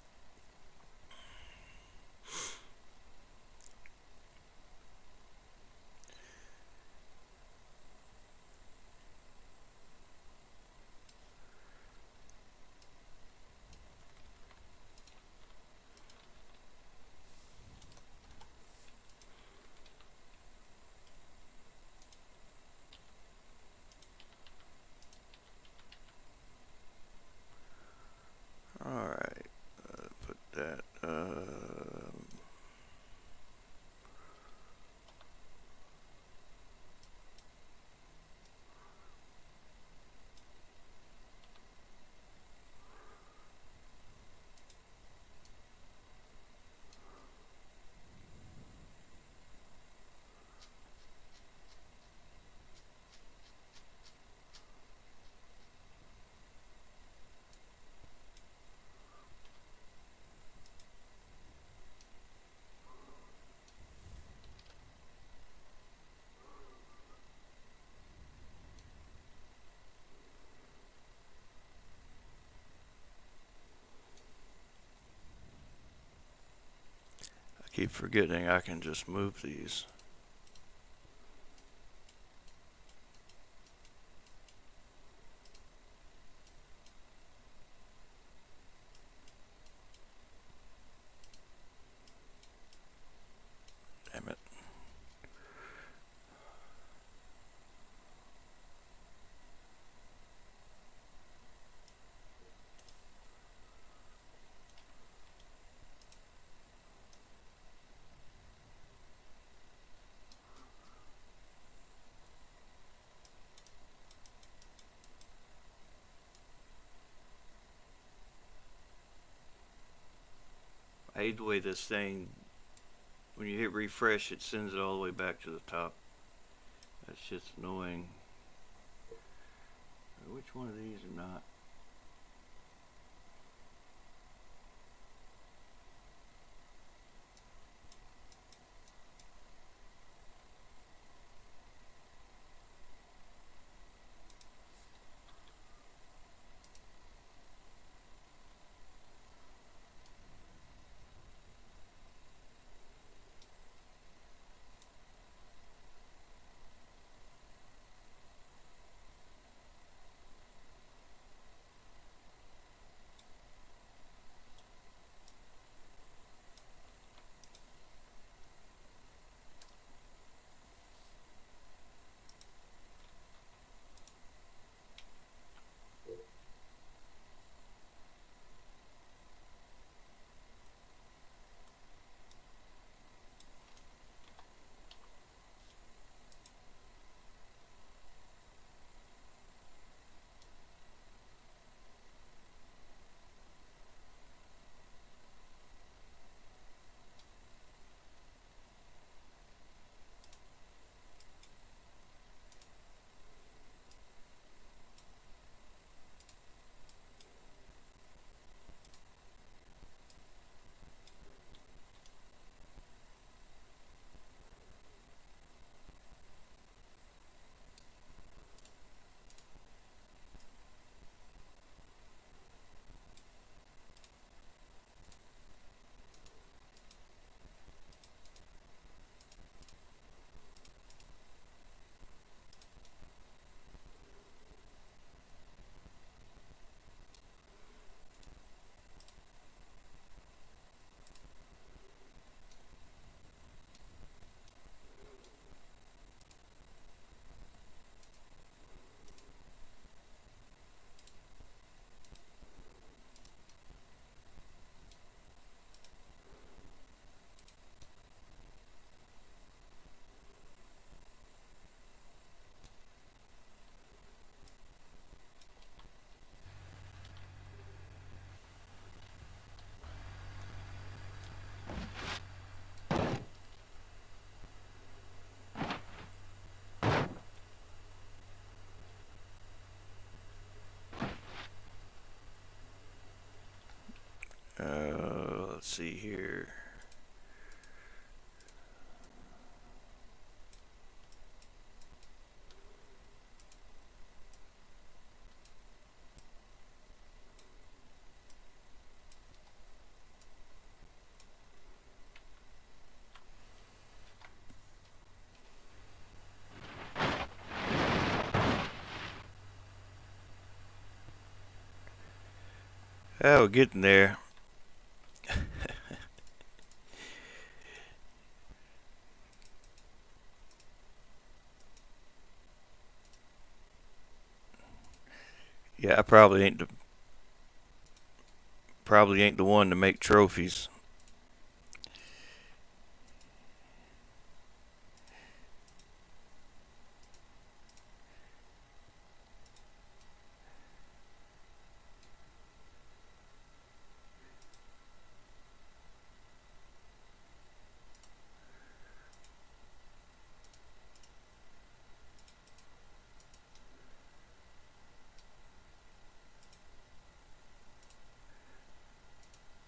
Alright, put that, I keep forgetting I can just move these. Damn it. I hate the way this thing, when you hit refresh, it sends it all the way back to the top. That's just annoying. Which one of these are not? see here. Oh, we're getting there. Yeah, I probably ain't the one to make trophies.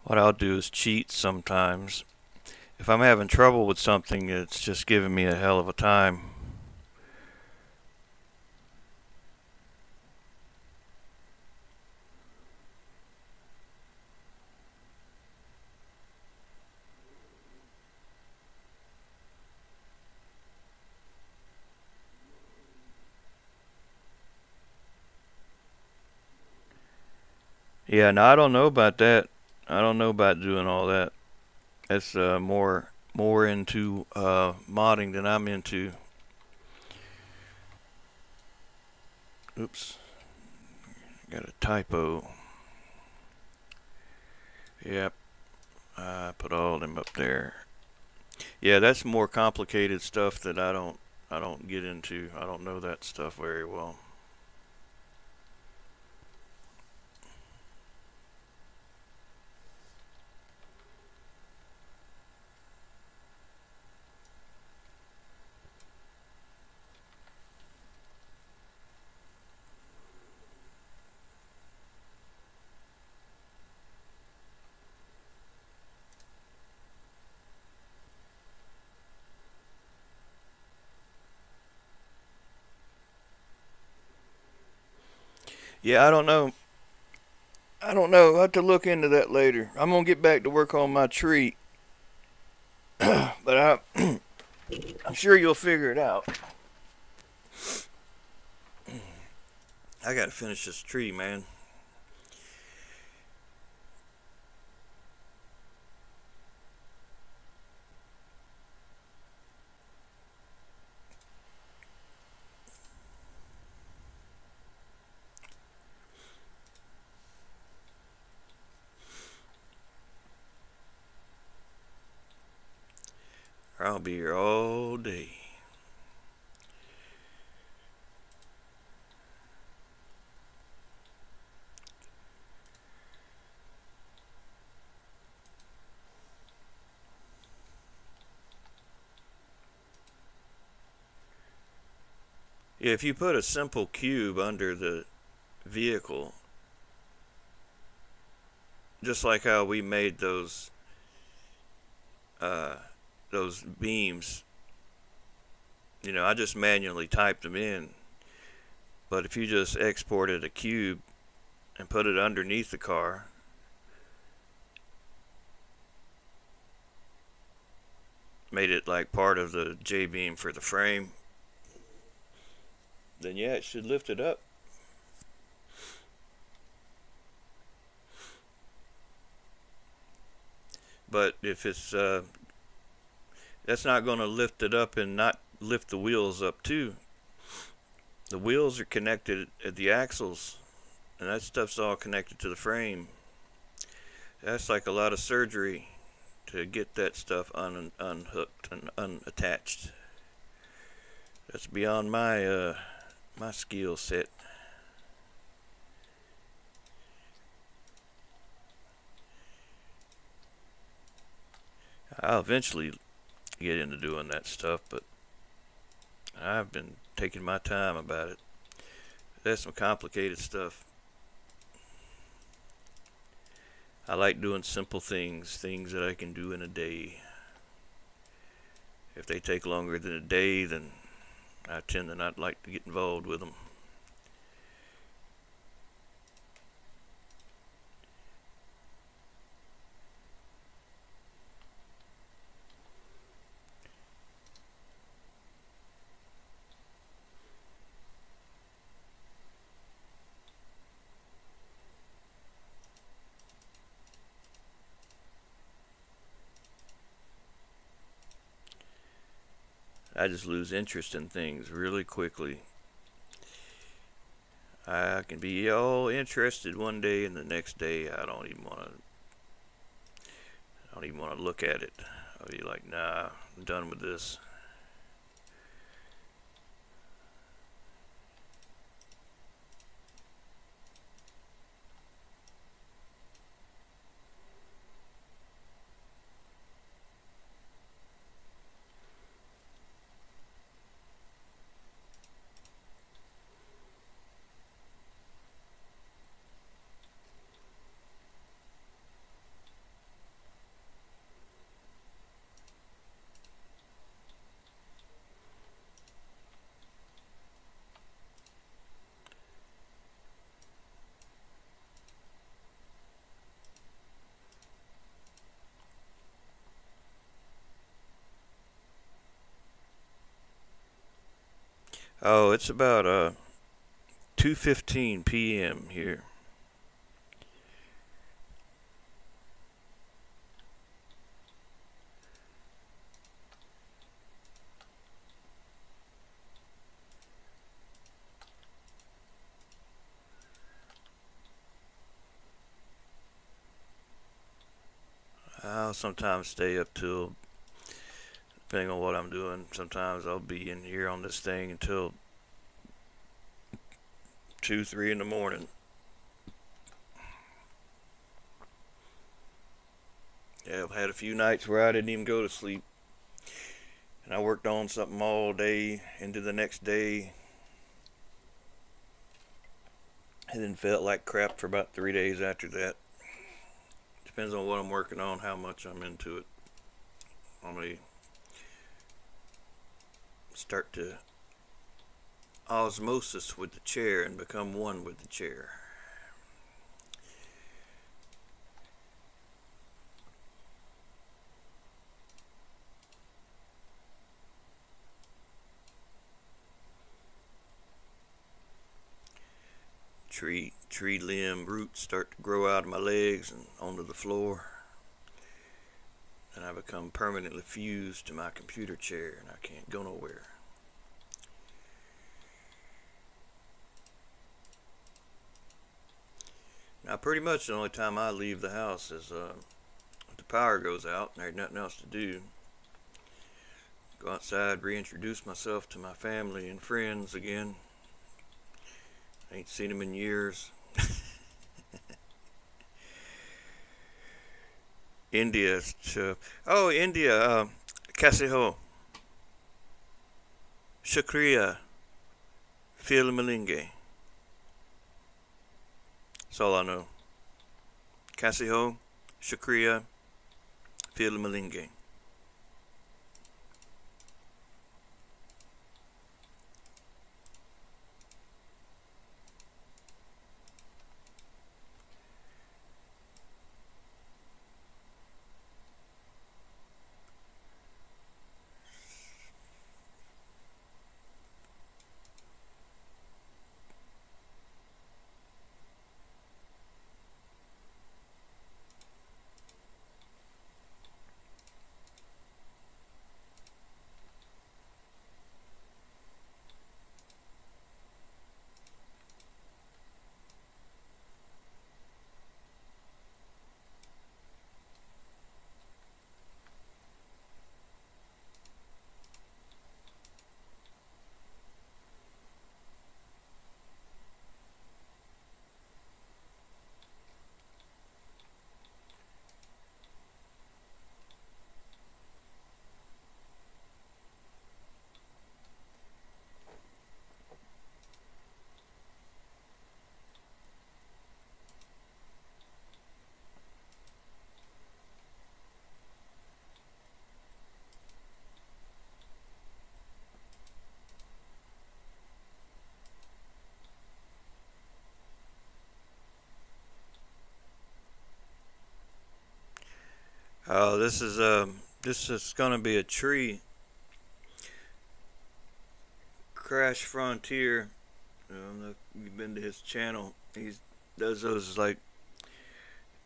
What I'll do is cheat sometimes. If I'm having trouble with something, it's just giving me a hell of a time. Yeah, no, I don't know about that. I don't know about doing all that. That's more into modding than I'm into. Oops, got a typo. Yep, I put all of them up there. Yeah, that's more complicated stuff that I don't get into. I don't know that stuff very well. Yeah, I don't know. I don't know. I'll have to look into that later. I'm gonna get back to work on my tree, but I'm sure you'll figure it out. I gotta finish this tree, man. I'll be here all day. If you put a simple cube under the vehicle, just like how we made uh, those beams, I just manually typed them in. But if you just exported a cube and put it underneath the car, made it like part of the J-beam for the frame, then yeah, it should lift it up. But if that's not going to lift it up and not lift the wheels up too. The wheels are connected at the axles, and that stuff's all connected to the frame. That's like a lot of surgery to get that stuff unhooked and unattached. That's beyond my skill set. I'll eventually get into doing that stuff, but I've been taking my time about it. That's some complicated stuff. I like doing simple things that I can do in a day. If they take longer than a day, then I tend to not like to get involved with them. I just lose interest in things really quickly. I can be all interested one day, and the next day I don't even want to look at it. I'll be like, nah, I'm done with this. Oh, it's about 2:15 p.m. here. I'll sometimes stay up till, depending on what I'm doing. Sometimes I'll be in here on this thing until 2, 3 in the morning. Yeah, I've had a few nights where I didn't even go to sleep, and I worked on something all day into the next day, and then felt like crap for about 3 days after that. Depends on what I'm working on, how much I'm into it. I may start to osmosis with the chair and become one with the chair. Tree limb roots start to grow out of my legs and onto the floor, and I become permanently fused to my computer chair, and I can't go nowhere. Now, pretty much the only time I leave the house is if the power goes out and there's nothing else to do. Go outside, reintroduce myself to my family and friends again. I ain't seen them in years. India. Oh, India. Kaise ho? Shukriya. Fil milenge. That's all I know. Kaise ho? Shukriya. Fil milenge. This is gonna be a tree. Crash Frontier. I don't know if you've been to his channel. He does those like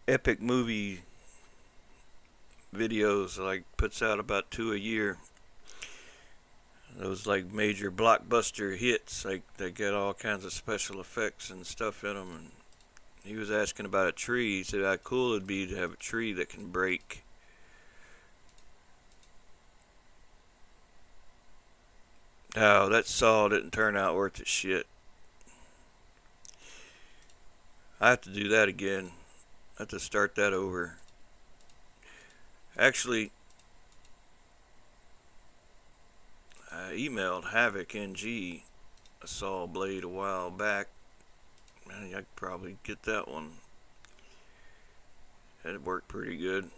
epic movie videos. Like puts out about 2 a year. Those like major blockbuster hits. Like they get all kinds of special effects and stuff in them. And he was asking about a tree. He said how cool it'd be to have a tree that can break. Oh, that saw didn't turn out worth its shit. I have to do that again. I have to start that over. Actually, I emailed Havoc NG a saw blade a while back. I could probably get that one. It worked pretty good.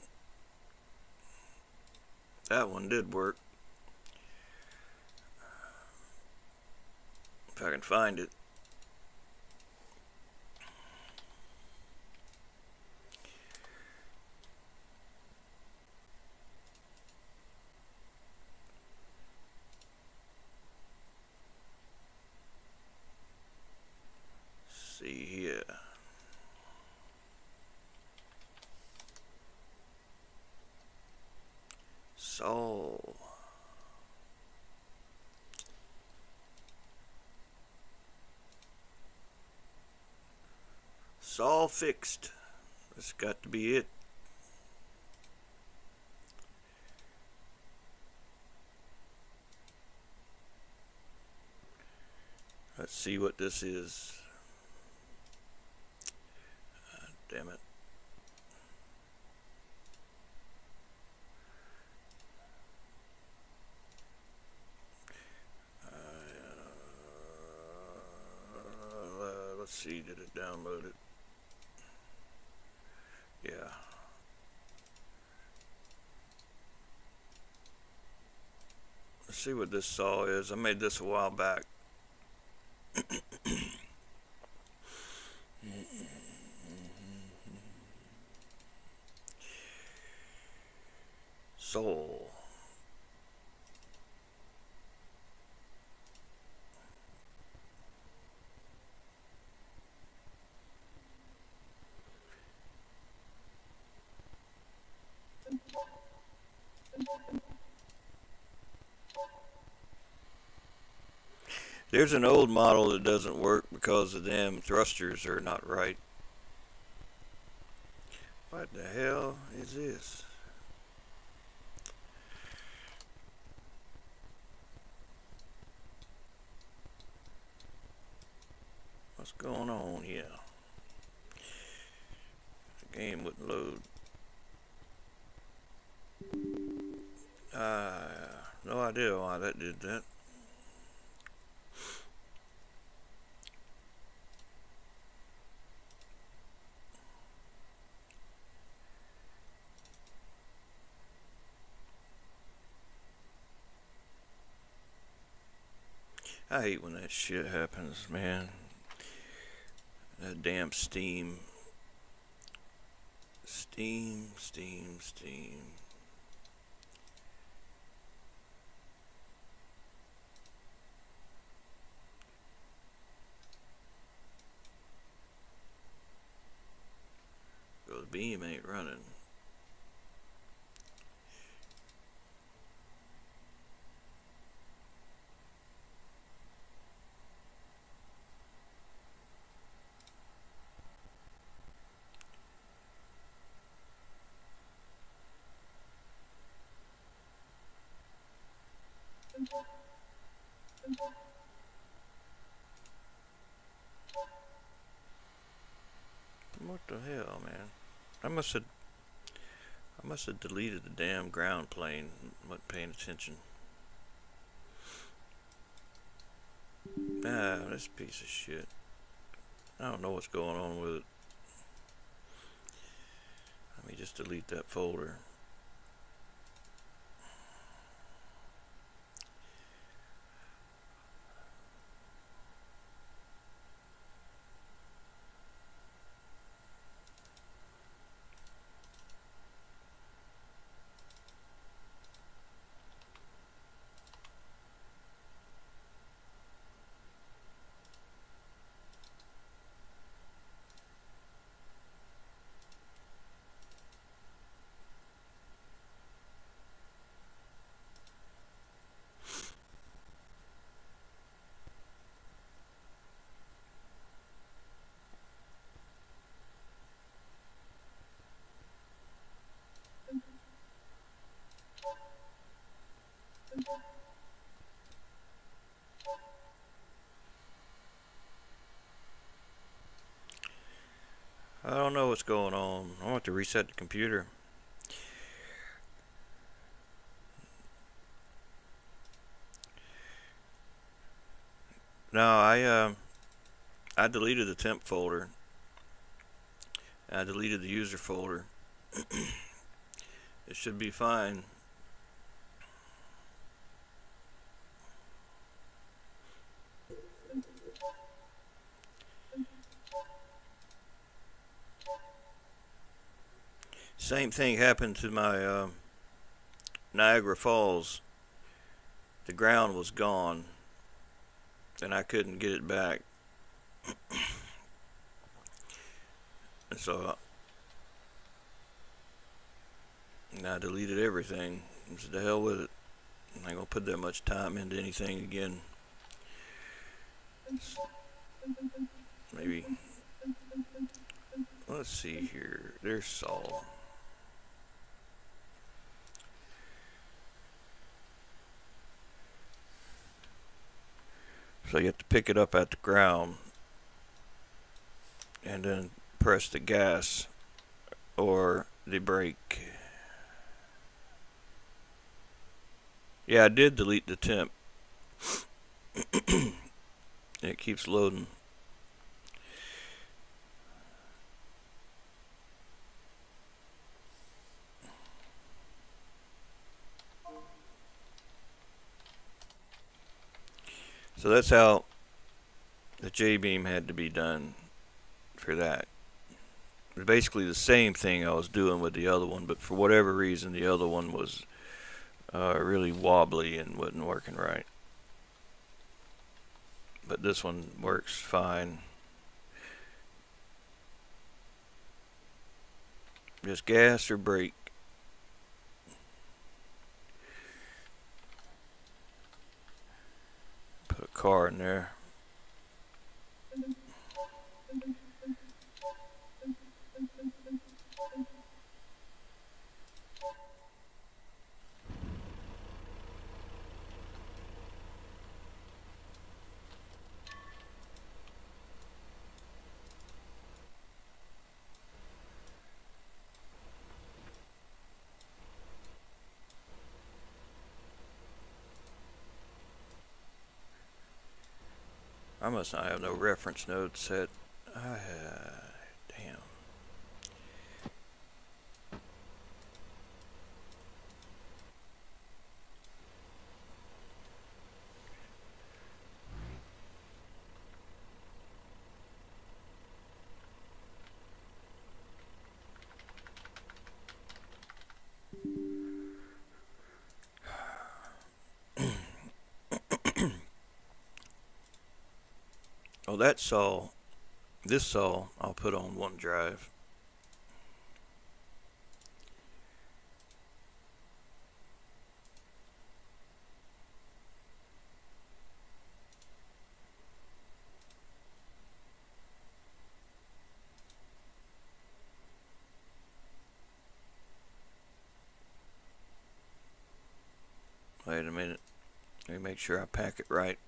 That one did work. If I can find it. See here. Saw. Saw fixed. That's got to be it. Let's see what this is. Damn it. Let's see, did it download it? Yeah. Let's see what this saw is. I made this a while back. Soul. There's an old model that doesn't work because the damn thrusters are not right. What the hell is this? What's going on here? The game wouldn't load. No idea why that did that. I hate when that shit happens, man. That damn Steam. Steam. The beam ain't running. What the hell, man? I must have deleted the damn ground plane. Wasn't paying attention. This piece of shit. I don't know what's going on with it. Let me just delete that folder. don't know what's going on. I want to reset the computer. No, I deleted the temp folder. I deleted the user folder. It should be fine. Same thing happened to my Niagara Falls. The ground was gone and I couldn't get it back. And so I deleted everything. I said, the hell with it. I'm not gonna put that much time into anything again. Maybe. Let's see here. There's Saul. So you have to pick it up at the ground and then press the gas or the brake. Yeah, I did delete the temp. It keeps loading. So that's how the J-beam had to be done for that. It was basically the same thing I was doing with the other one, but for whatever reason the other one was really wobbly and wasn't working right. But this one works fine. Just gas or brake. Put a car in there. I must not have no reference node set. Damn. Oh, that saw, this saw, I'll put on OneDrive. Wait a minute. Let me make sure I pack it right.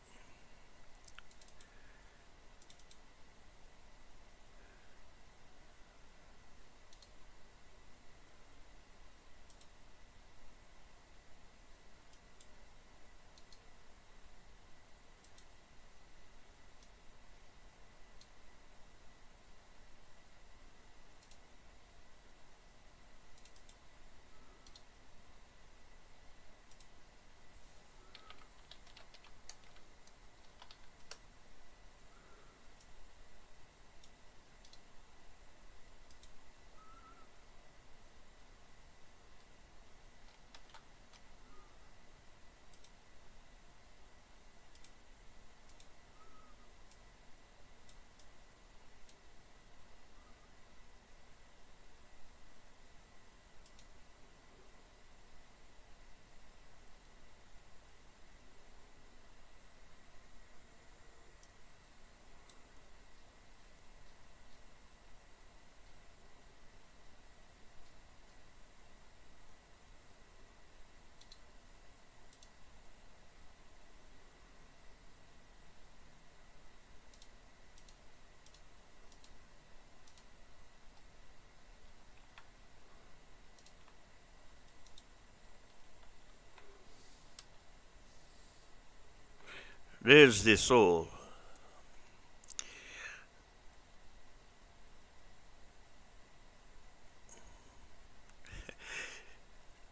There's the soul.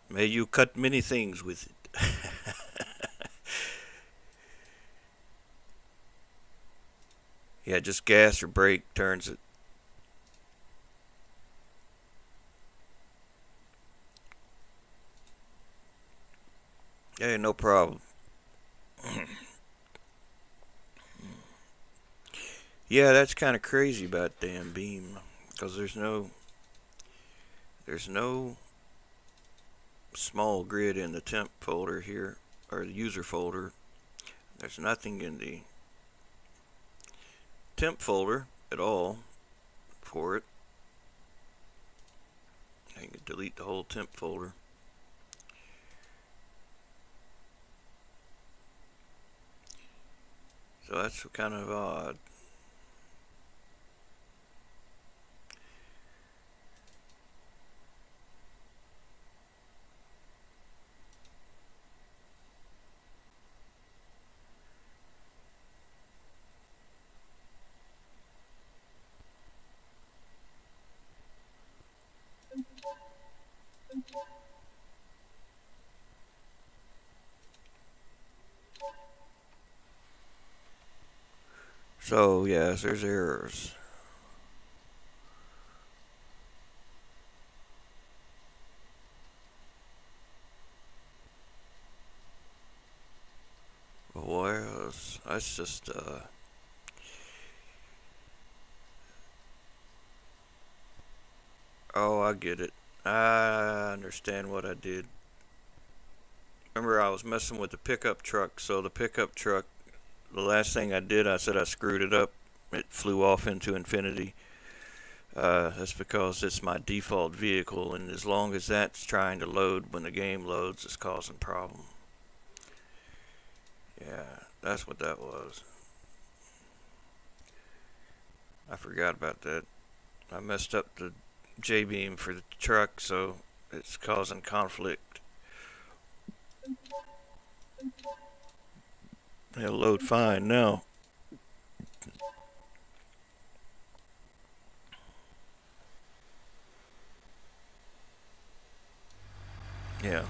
May you cut many things with it. Yeah, just gas or brake turns it. Hey, no problem. Yeah, that's kind of crazy about damn Beam, because there's no small grid in the temp folder here, or the user folder. There's nothing in the temp folder at all for it. I can delete the whole temp folder. So that's kind of odd. So yes, there's errors. Well, that's just oh, I get it. I understand what I did. Remember, I was messing with the pickup truck, so the pickup truck, the last thing I did, I said I screwed it up. It flew off into infinity. That's because it's my default vehicle, and as long as that's trying to load when the game loads, it's causing problem. Yeah, that's what that was. I forgot about that. I messed up the J-beam for the truck, so it's causing conflict. It'll load fine now. Yeah.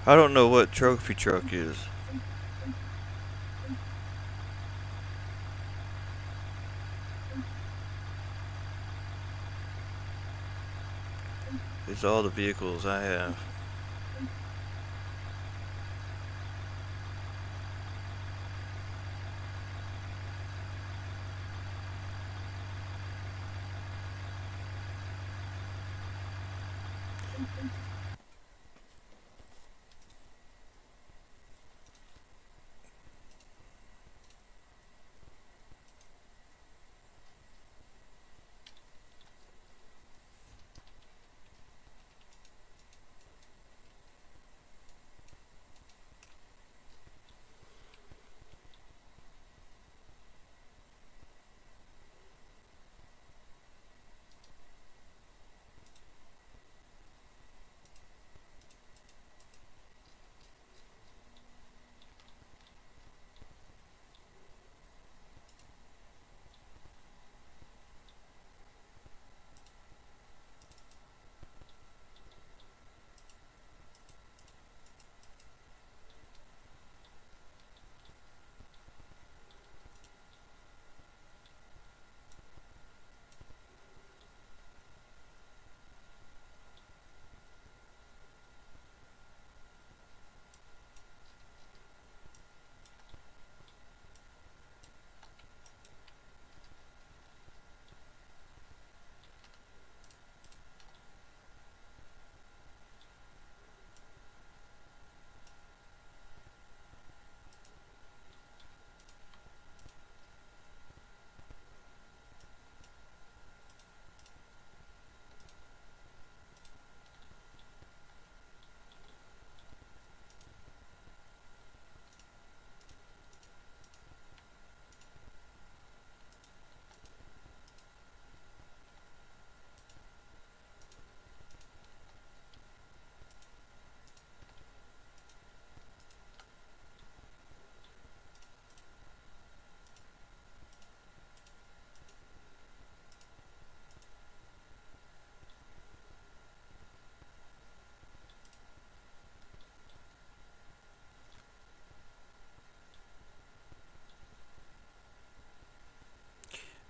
I don't know what trophy truck is. It's all the vehicles I have.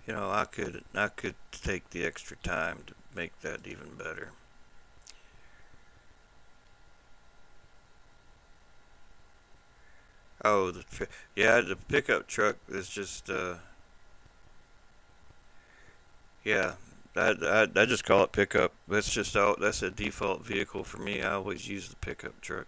You know, I could take the extra time to make that even better. Oh, yeah, the pickup truck is just yeah. I just call it pickup. That's just all. That's a default vehicle for me. I always use the pickup truck.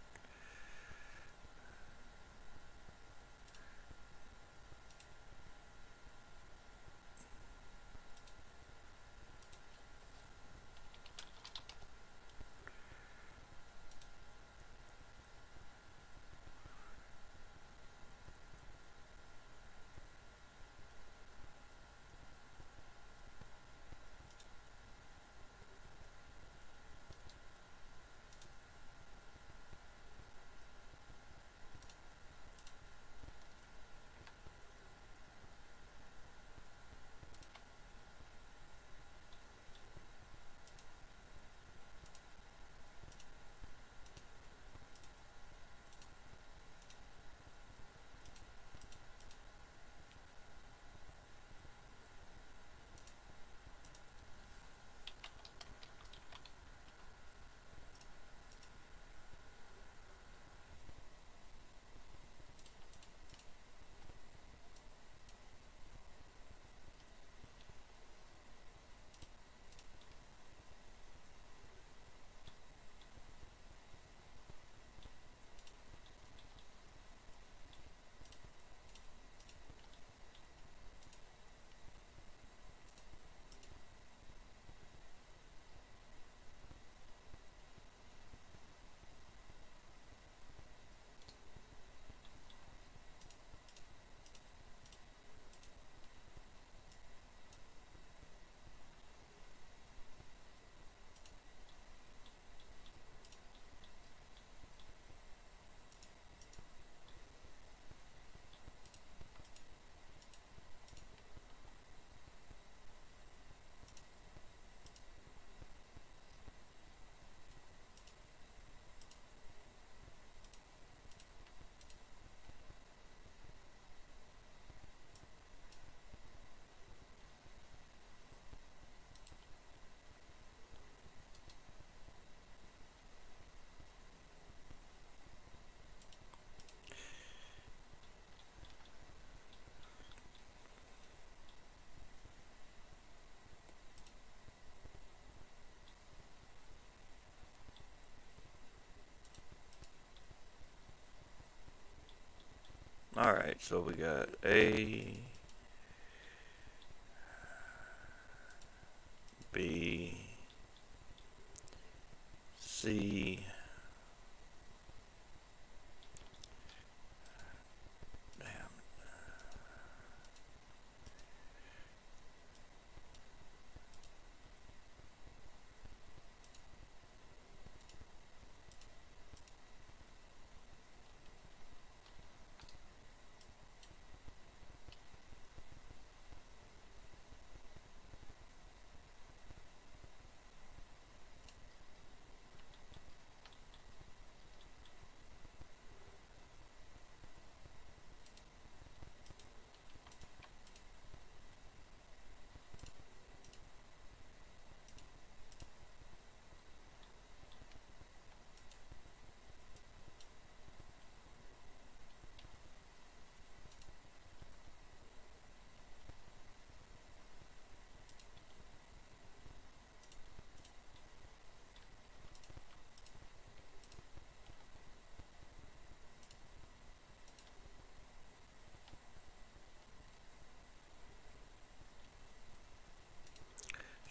All right, so we got A, B, C. Damn.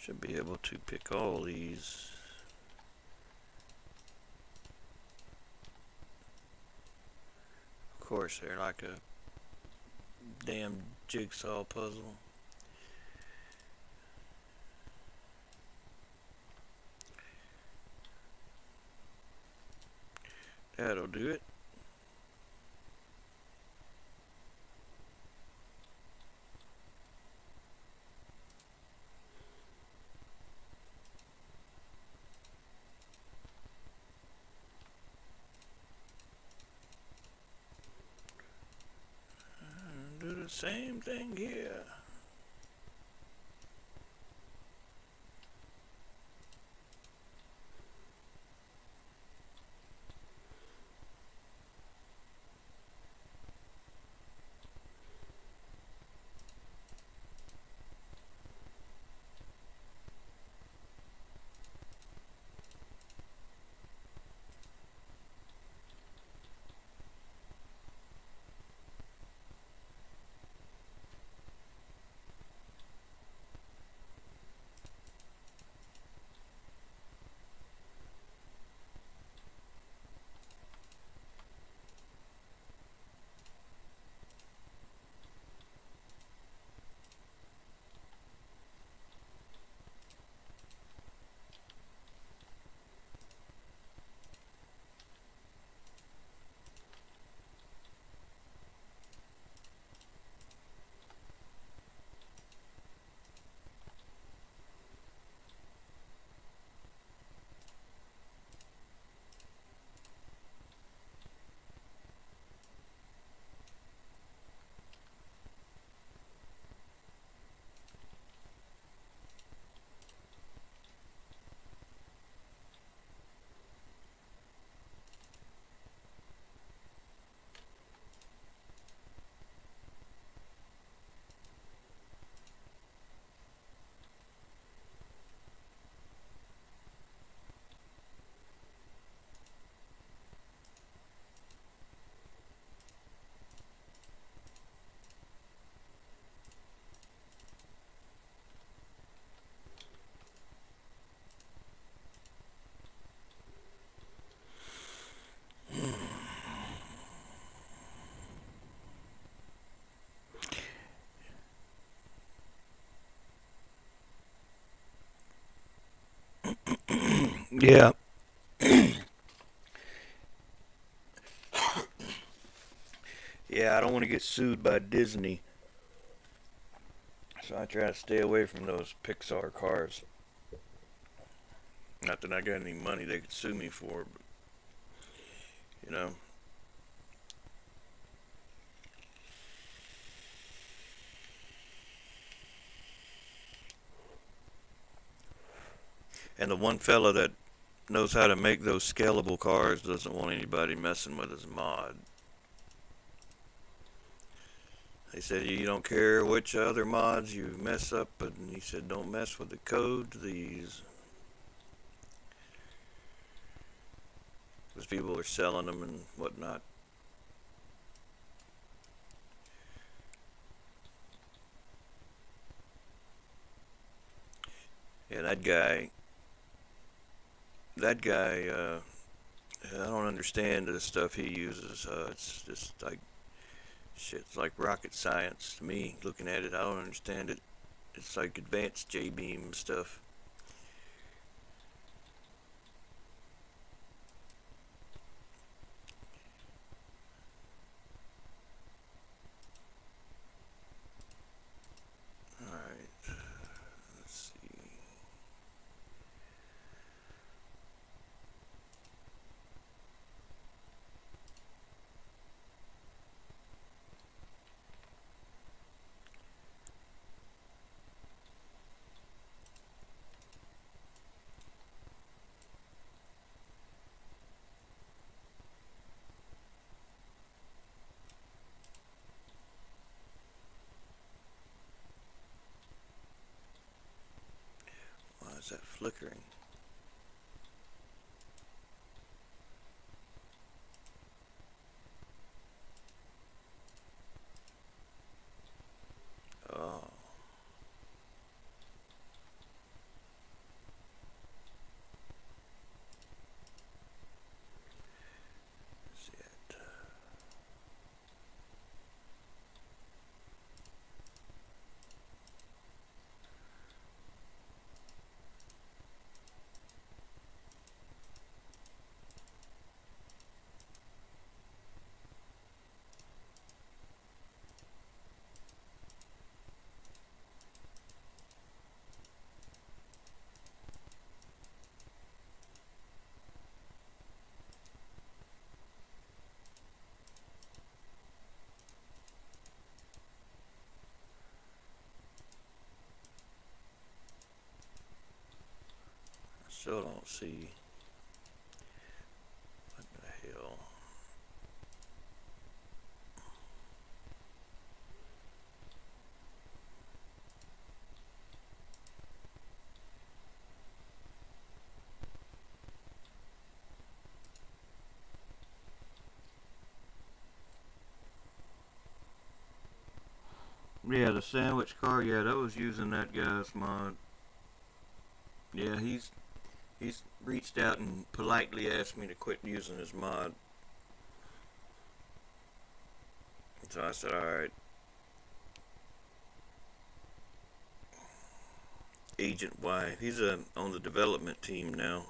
Should be able to pick all these. Of course, they're like a damn jigsaw puzzle. That'll do it. And do the same thing here. Yeah. Yeah, I don't want to get sued by Disney, so I try to stay away from those Pixar cars. Not that I got any money they could sue me for, but you know. And the one fella that knows how to make those scalable cars doesn't want anybody messing with his mod. He said you don't care which other mods you mess up, but he said don't mess with the code to these. Because people are selling them and whatnot. Yeah, that guy, I don't understand the stuff he uses. It's just like shit. It's like rocket science to me. Looking at it, I don't understand it. It's like advanced J-beam stuff. All right, let's see. Why is that flickering? Oh, see it. I still don't see what the hell. Yeah, the sandwich car. Yeah, that was using that guy's mod. Yeah, he's reached out and politely asked me to quit using his mod. So I said, all right. Agent Y. He's on the development team now.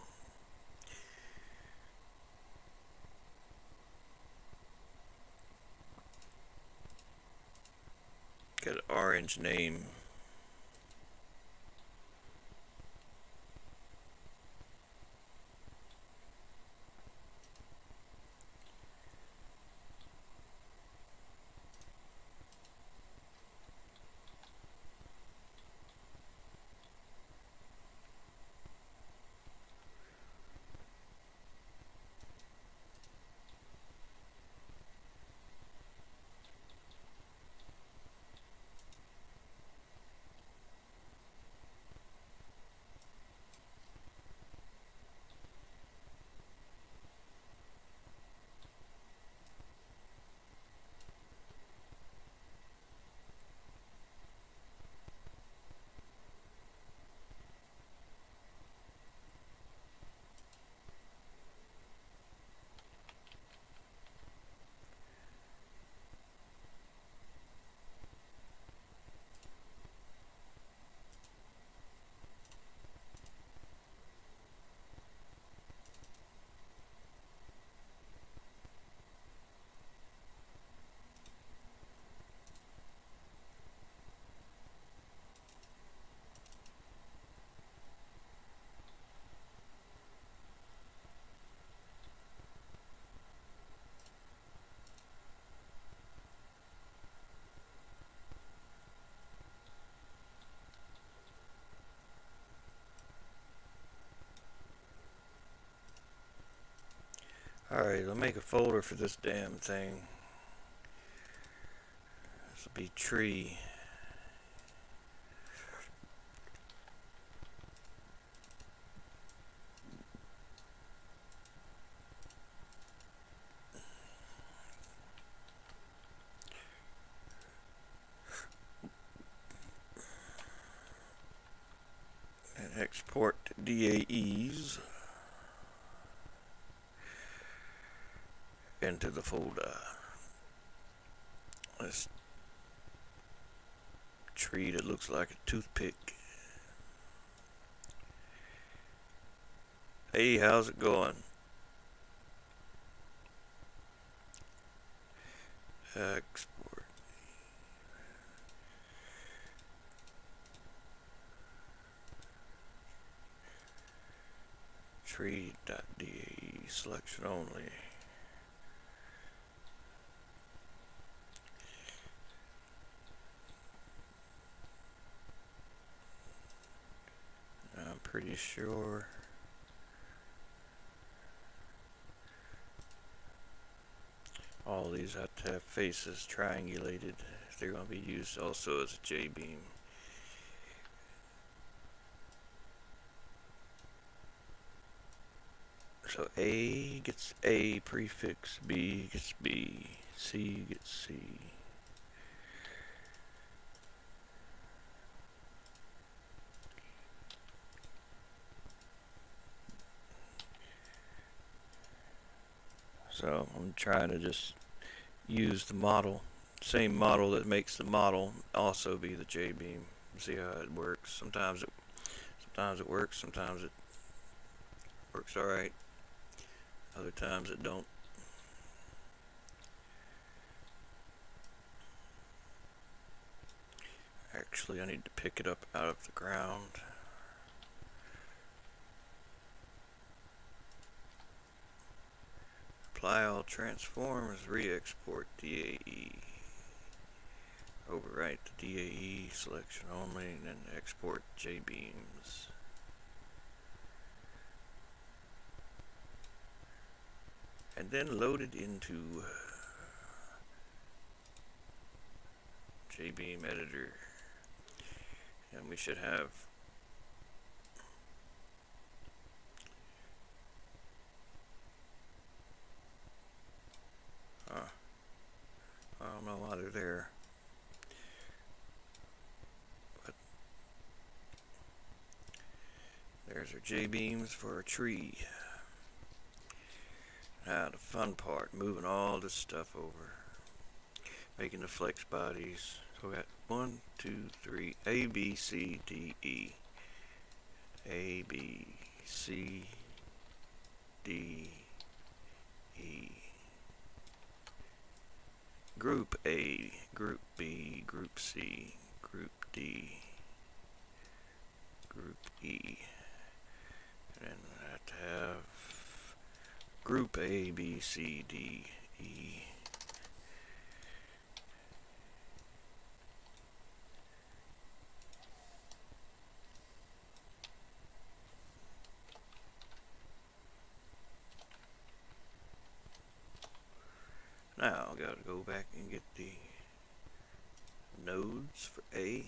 Got an orange name. Alright, I'll make a folder for this damn thing. This will be tree. And export DAEs into the folder. This tree that looks like a toothpick. Hey, how's it going? Export. Tree.dae selection only. I'm pretty sure all these have to have faces triangulated. They're going to be used also as a J-beam. So A gets A prefix, B gets B, C gets C. So I'm trying to just use the model, same model that makes the model also be the J-beam. See how it works. Sometimes it works, sometimes it works alright. Other times it don't. Actually, I need to pick it up out of the ground. Apply all transforms, re-export DAE. Overwrite the DAE selection only, and then export J-beams. And then load it into J-beam editor. And we should have I don't know why they're there, but there's our J-beams for our tree. Now the fun part, moving all this stuff over, making the flex bodies. So we got 1, 2, 3, A, B, C, D, E. A, B, C, D, E. Group A, Group B, Group C, Group D, Group E. And then I have to have Group A, B, C, D, E. Now I gotta go back and get the nodes for A.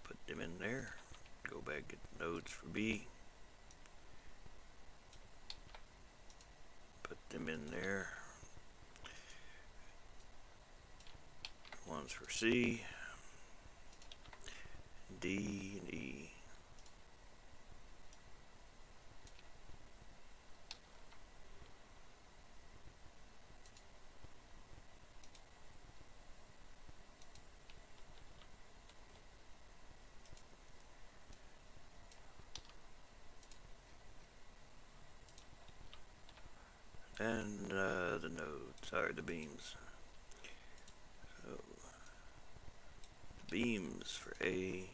Put them in there. Go back and get the nodes for B. Put them in there. Ones for C, D, and E. And the nodes, or the beams. So, the beams for A,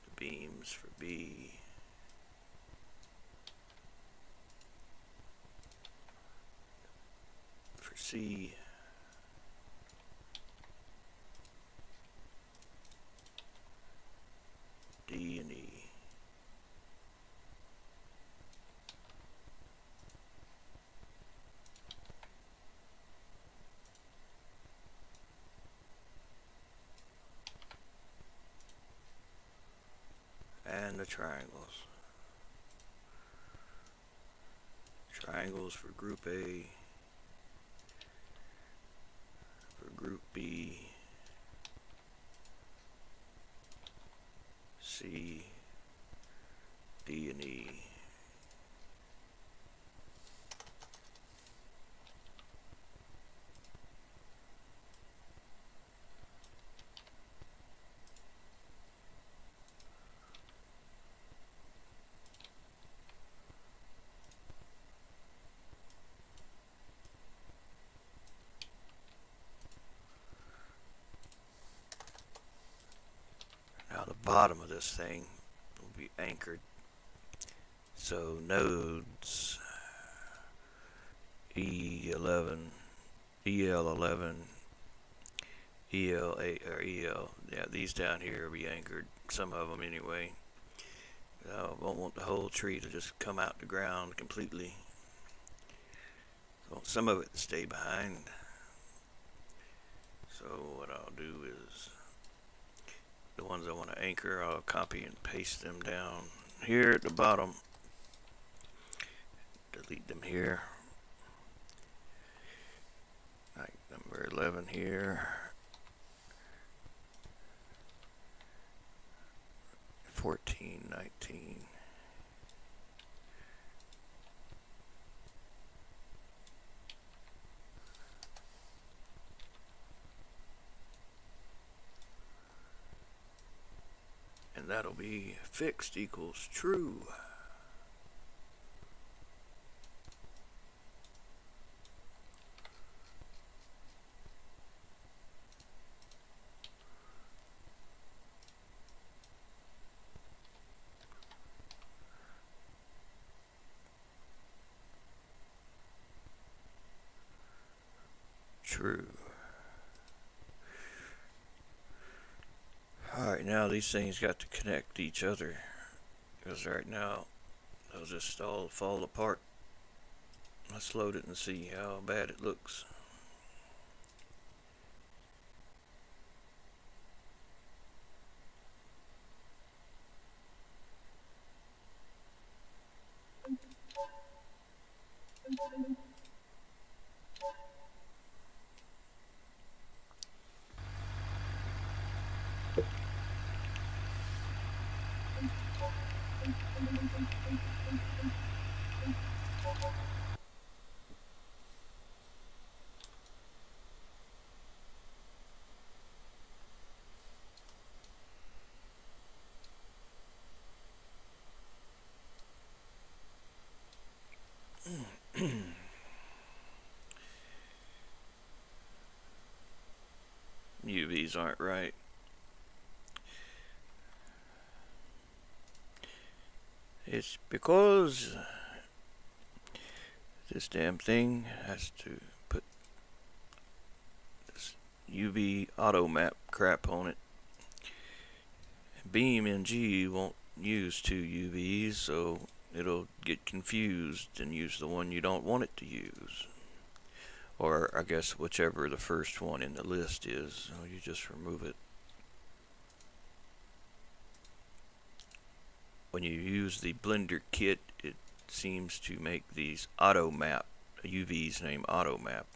the beams for B, for C, D, and E. triangles. Triangles for group A, for group B, C, D, and E. Now the bottom of this thing will be anchored. So nodes E11, EL11, EL8 or EL. Yeah, these down here will be anchored. Some of them anyway. I won't want the whole tree to just come out the ground completely. I want some of it to stay behind. So what I'll do is the ones I want to anchor, I'll copy and paste them down here at the bottom. Delete them here. Like number 11 here. 14, 19. And that'll be fixed equals true. True. Alright, now these things got to connect to each other, because right now they'll just all fall apart. Let's load it and see how bad it looks. UVs aren't right. It's because this damn thing has to put this UV auto map crap on it. BeamNG won't use two UVs, so it'll get confused and use the one you don't want it to use. Or I guess whichever the first one in the list is, you just remove it. When you use the Blender kit, it seems to make these auto map UVs named auto map,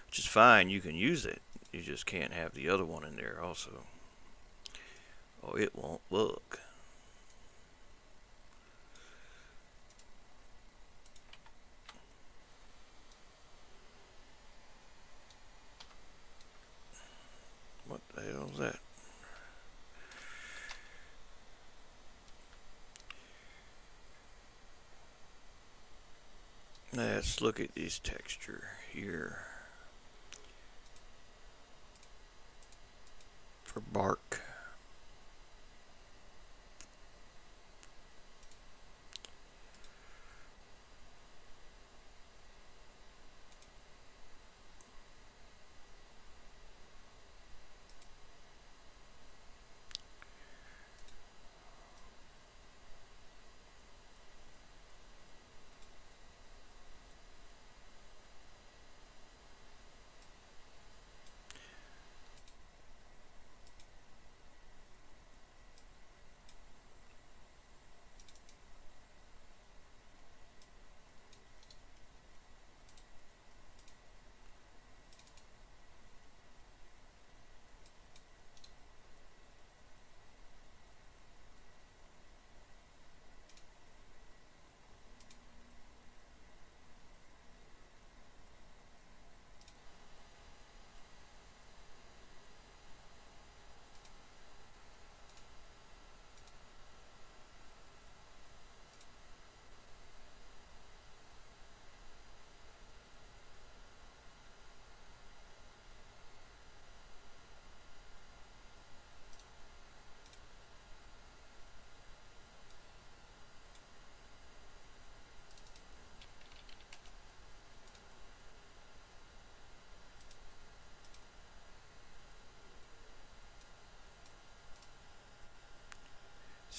which is fine. You can use it. You just can't have the other one in there also. Oh, it won't look. What the hell is that? Let's look at this texture here for bark.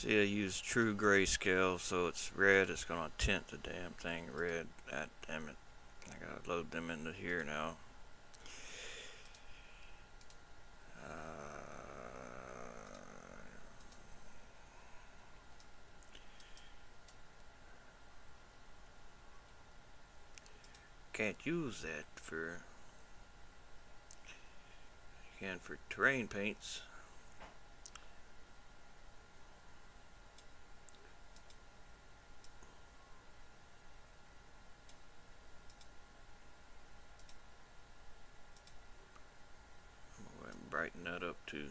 See, I use true grayscale, so it's red. It's gonna tint the damn thing red. God damn it! I gotta load them into here now. Can't use that for terrain paints. I'm gonna go ahead and brighten that up too.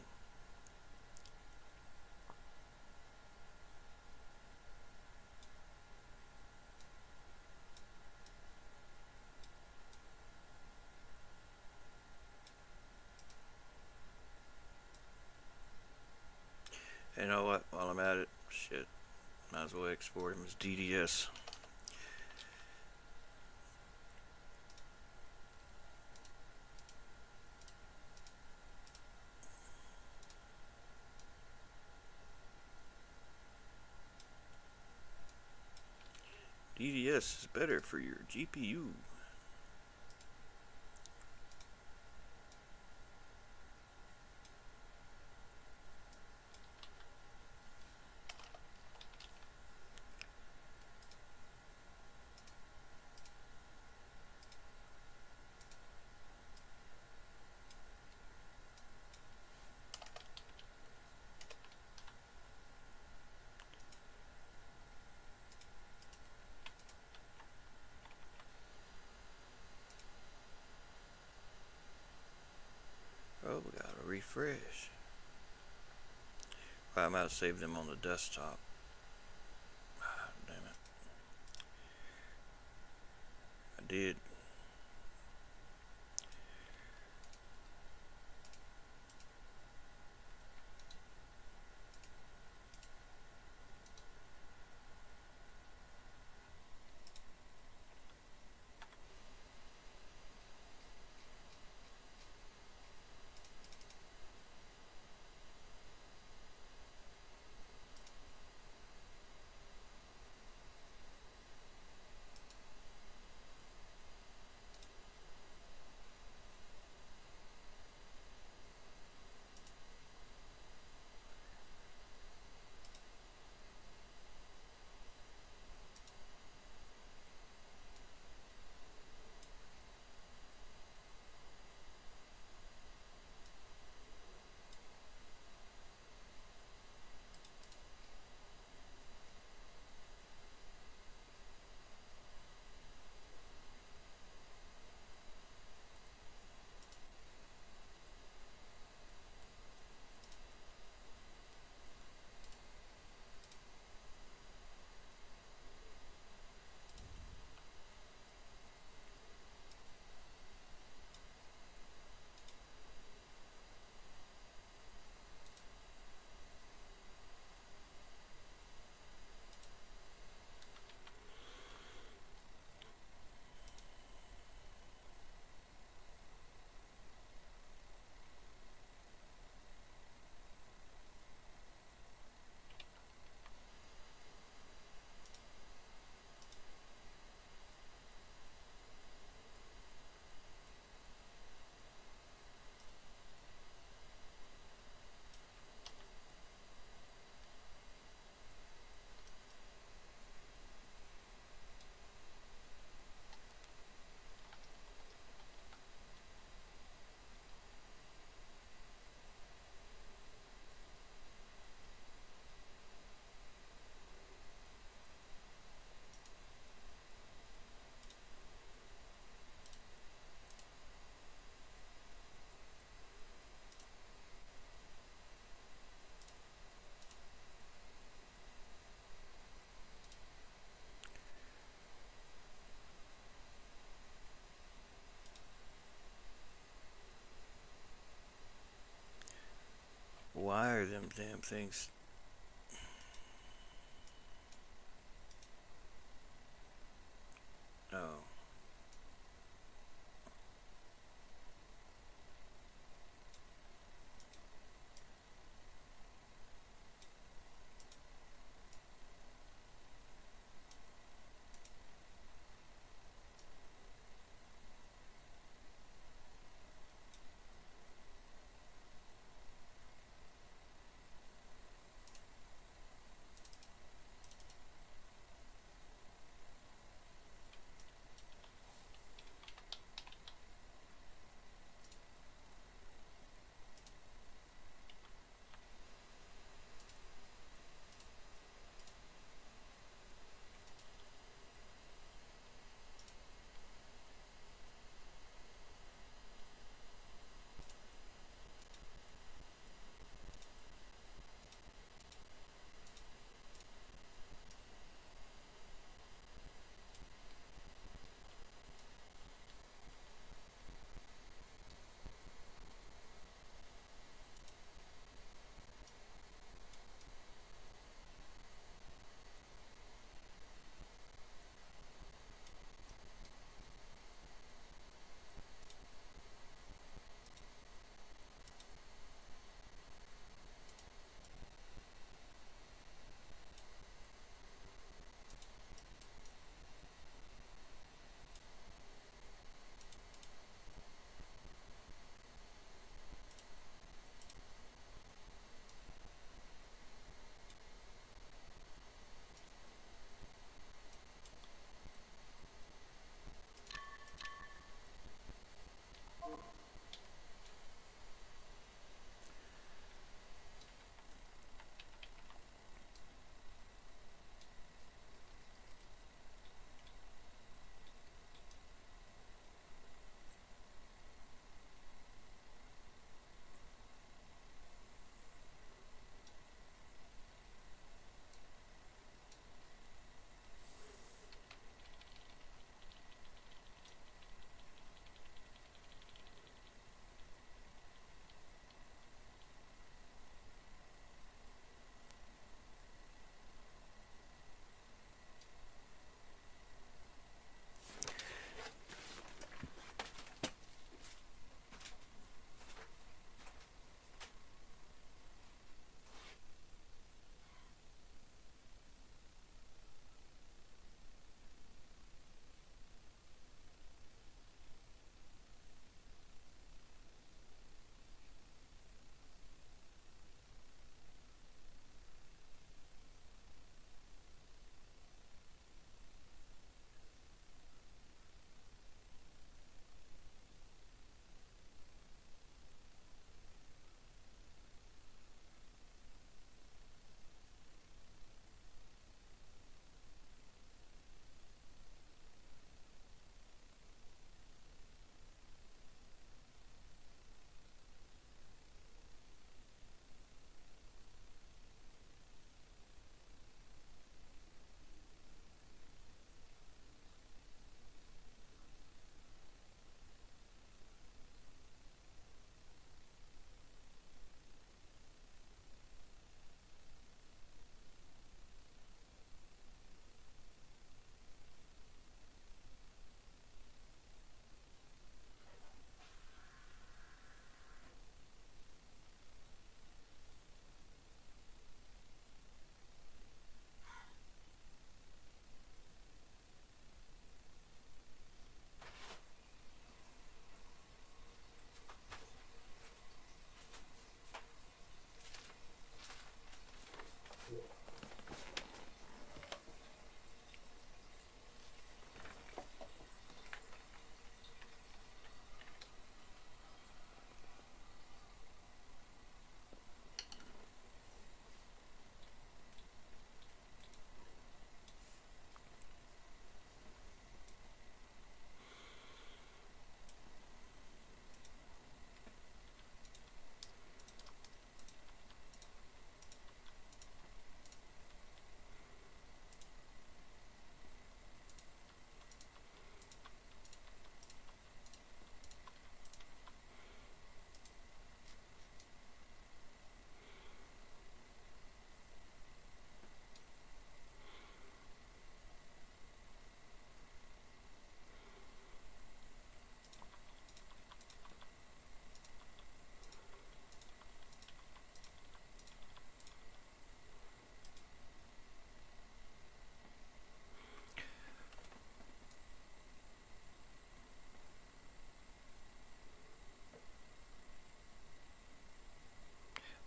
You know what? While I'm at it, shit, might as well export him as DDS. DDS is better for your GPU. Oh, we gotta refresh. Well, I might have saved them on the desktop. Ah, damn it. I did. Why are them damn things? Oh.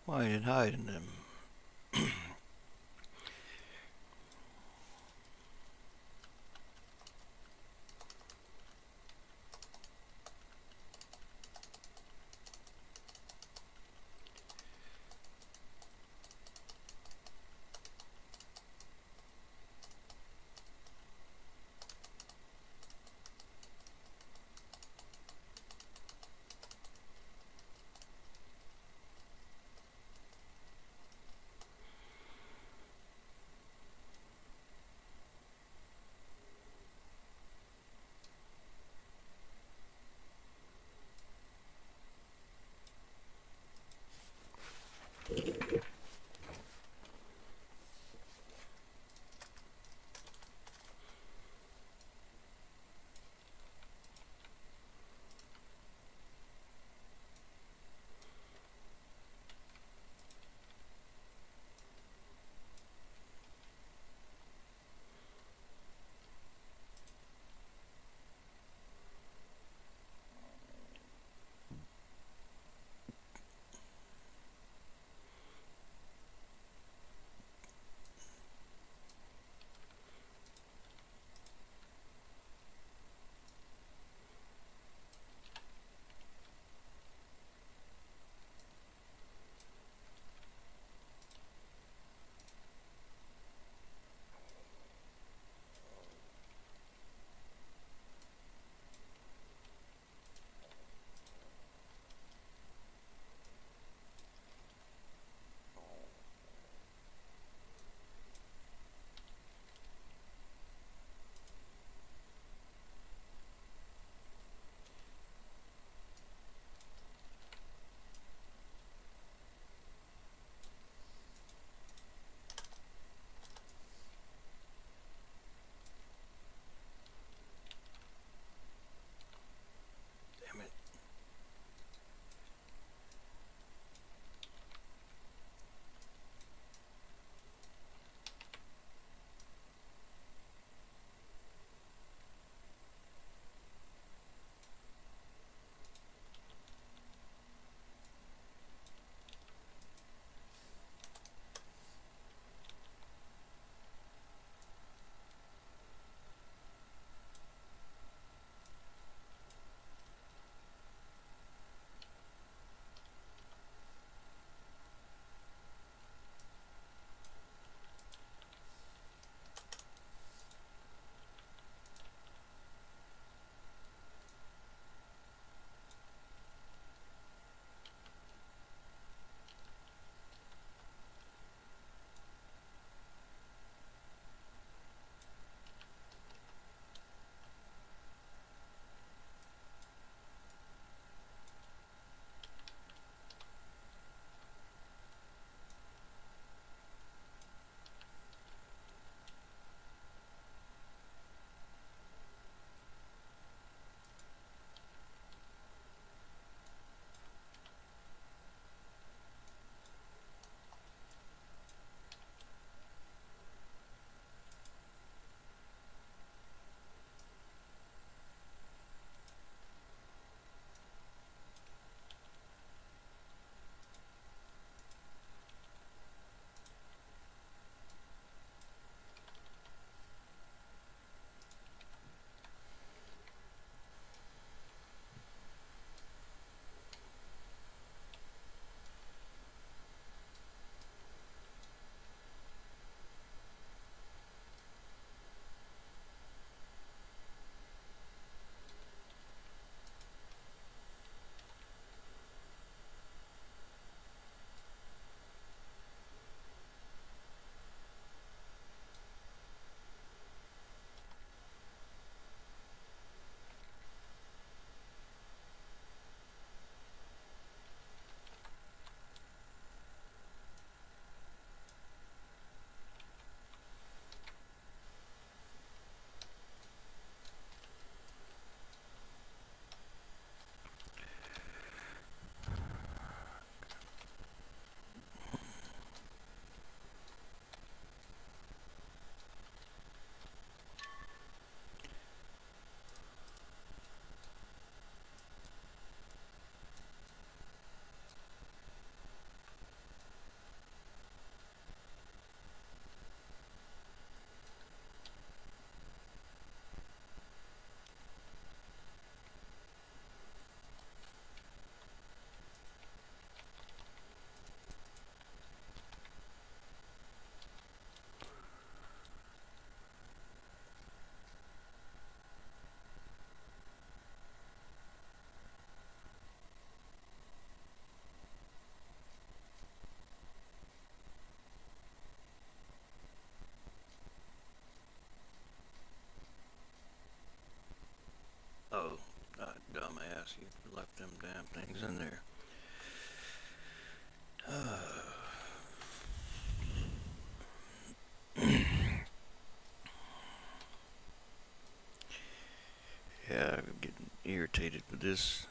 Why is it hiding them? see if we left them damn things in there. Yeah, I'm getting irritated with this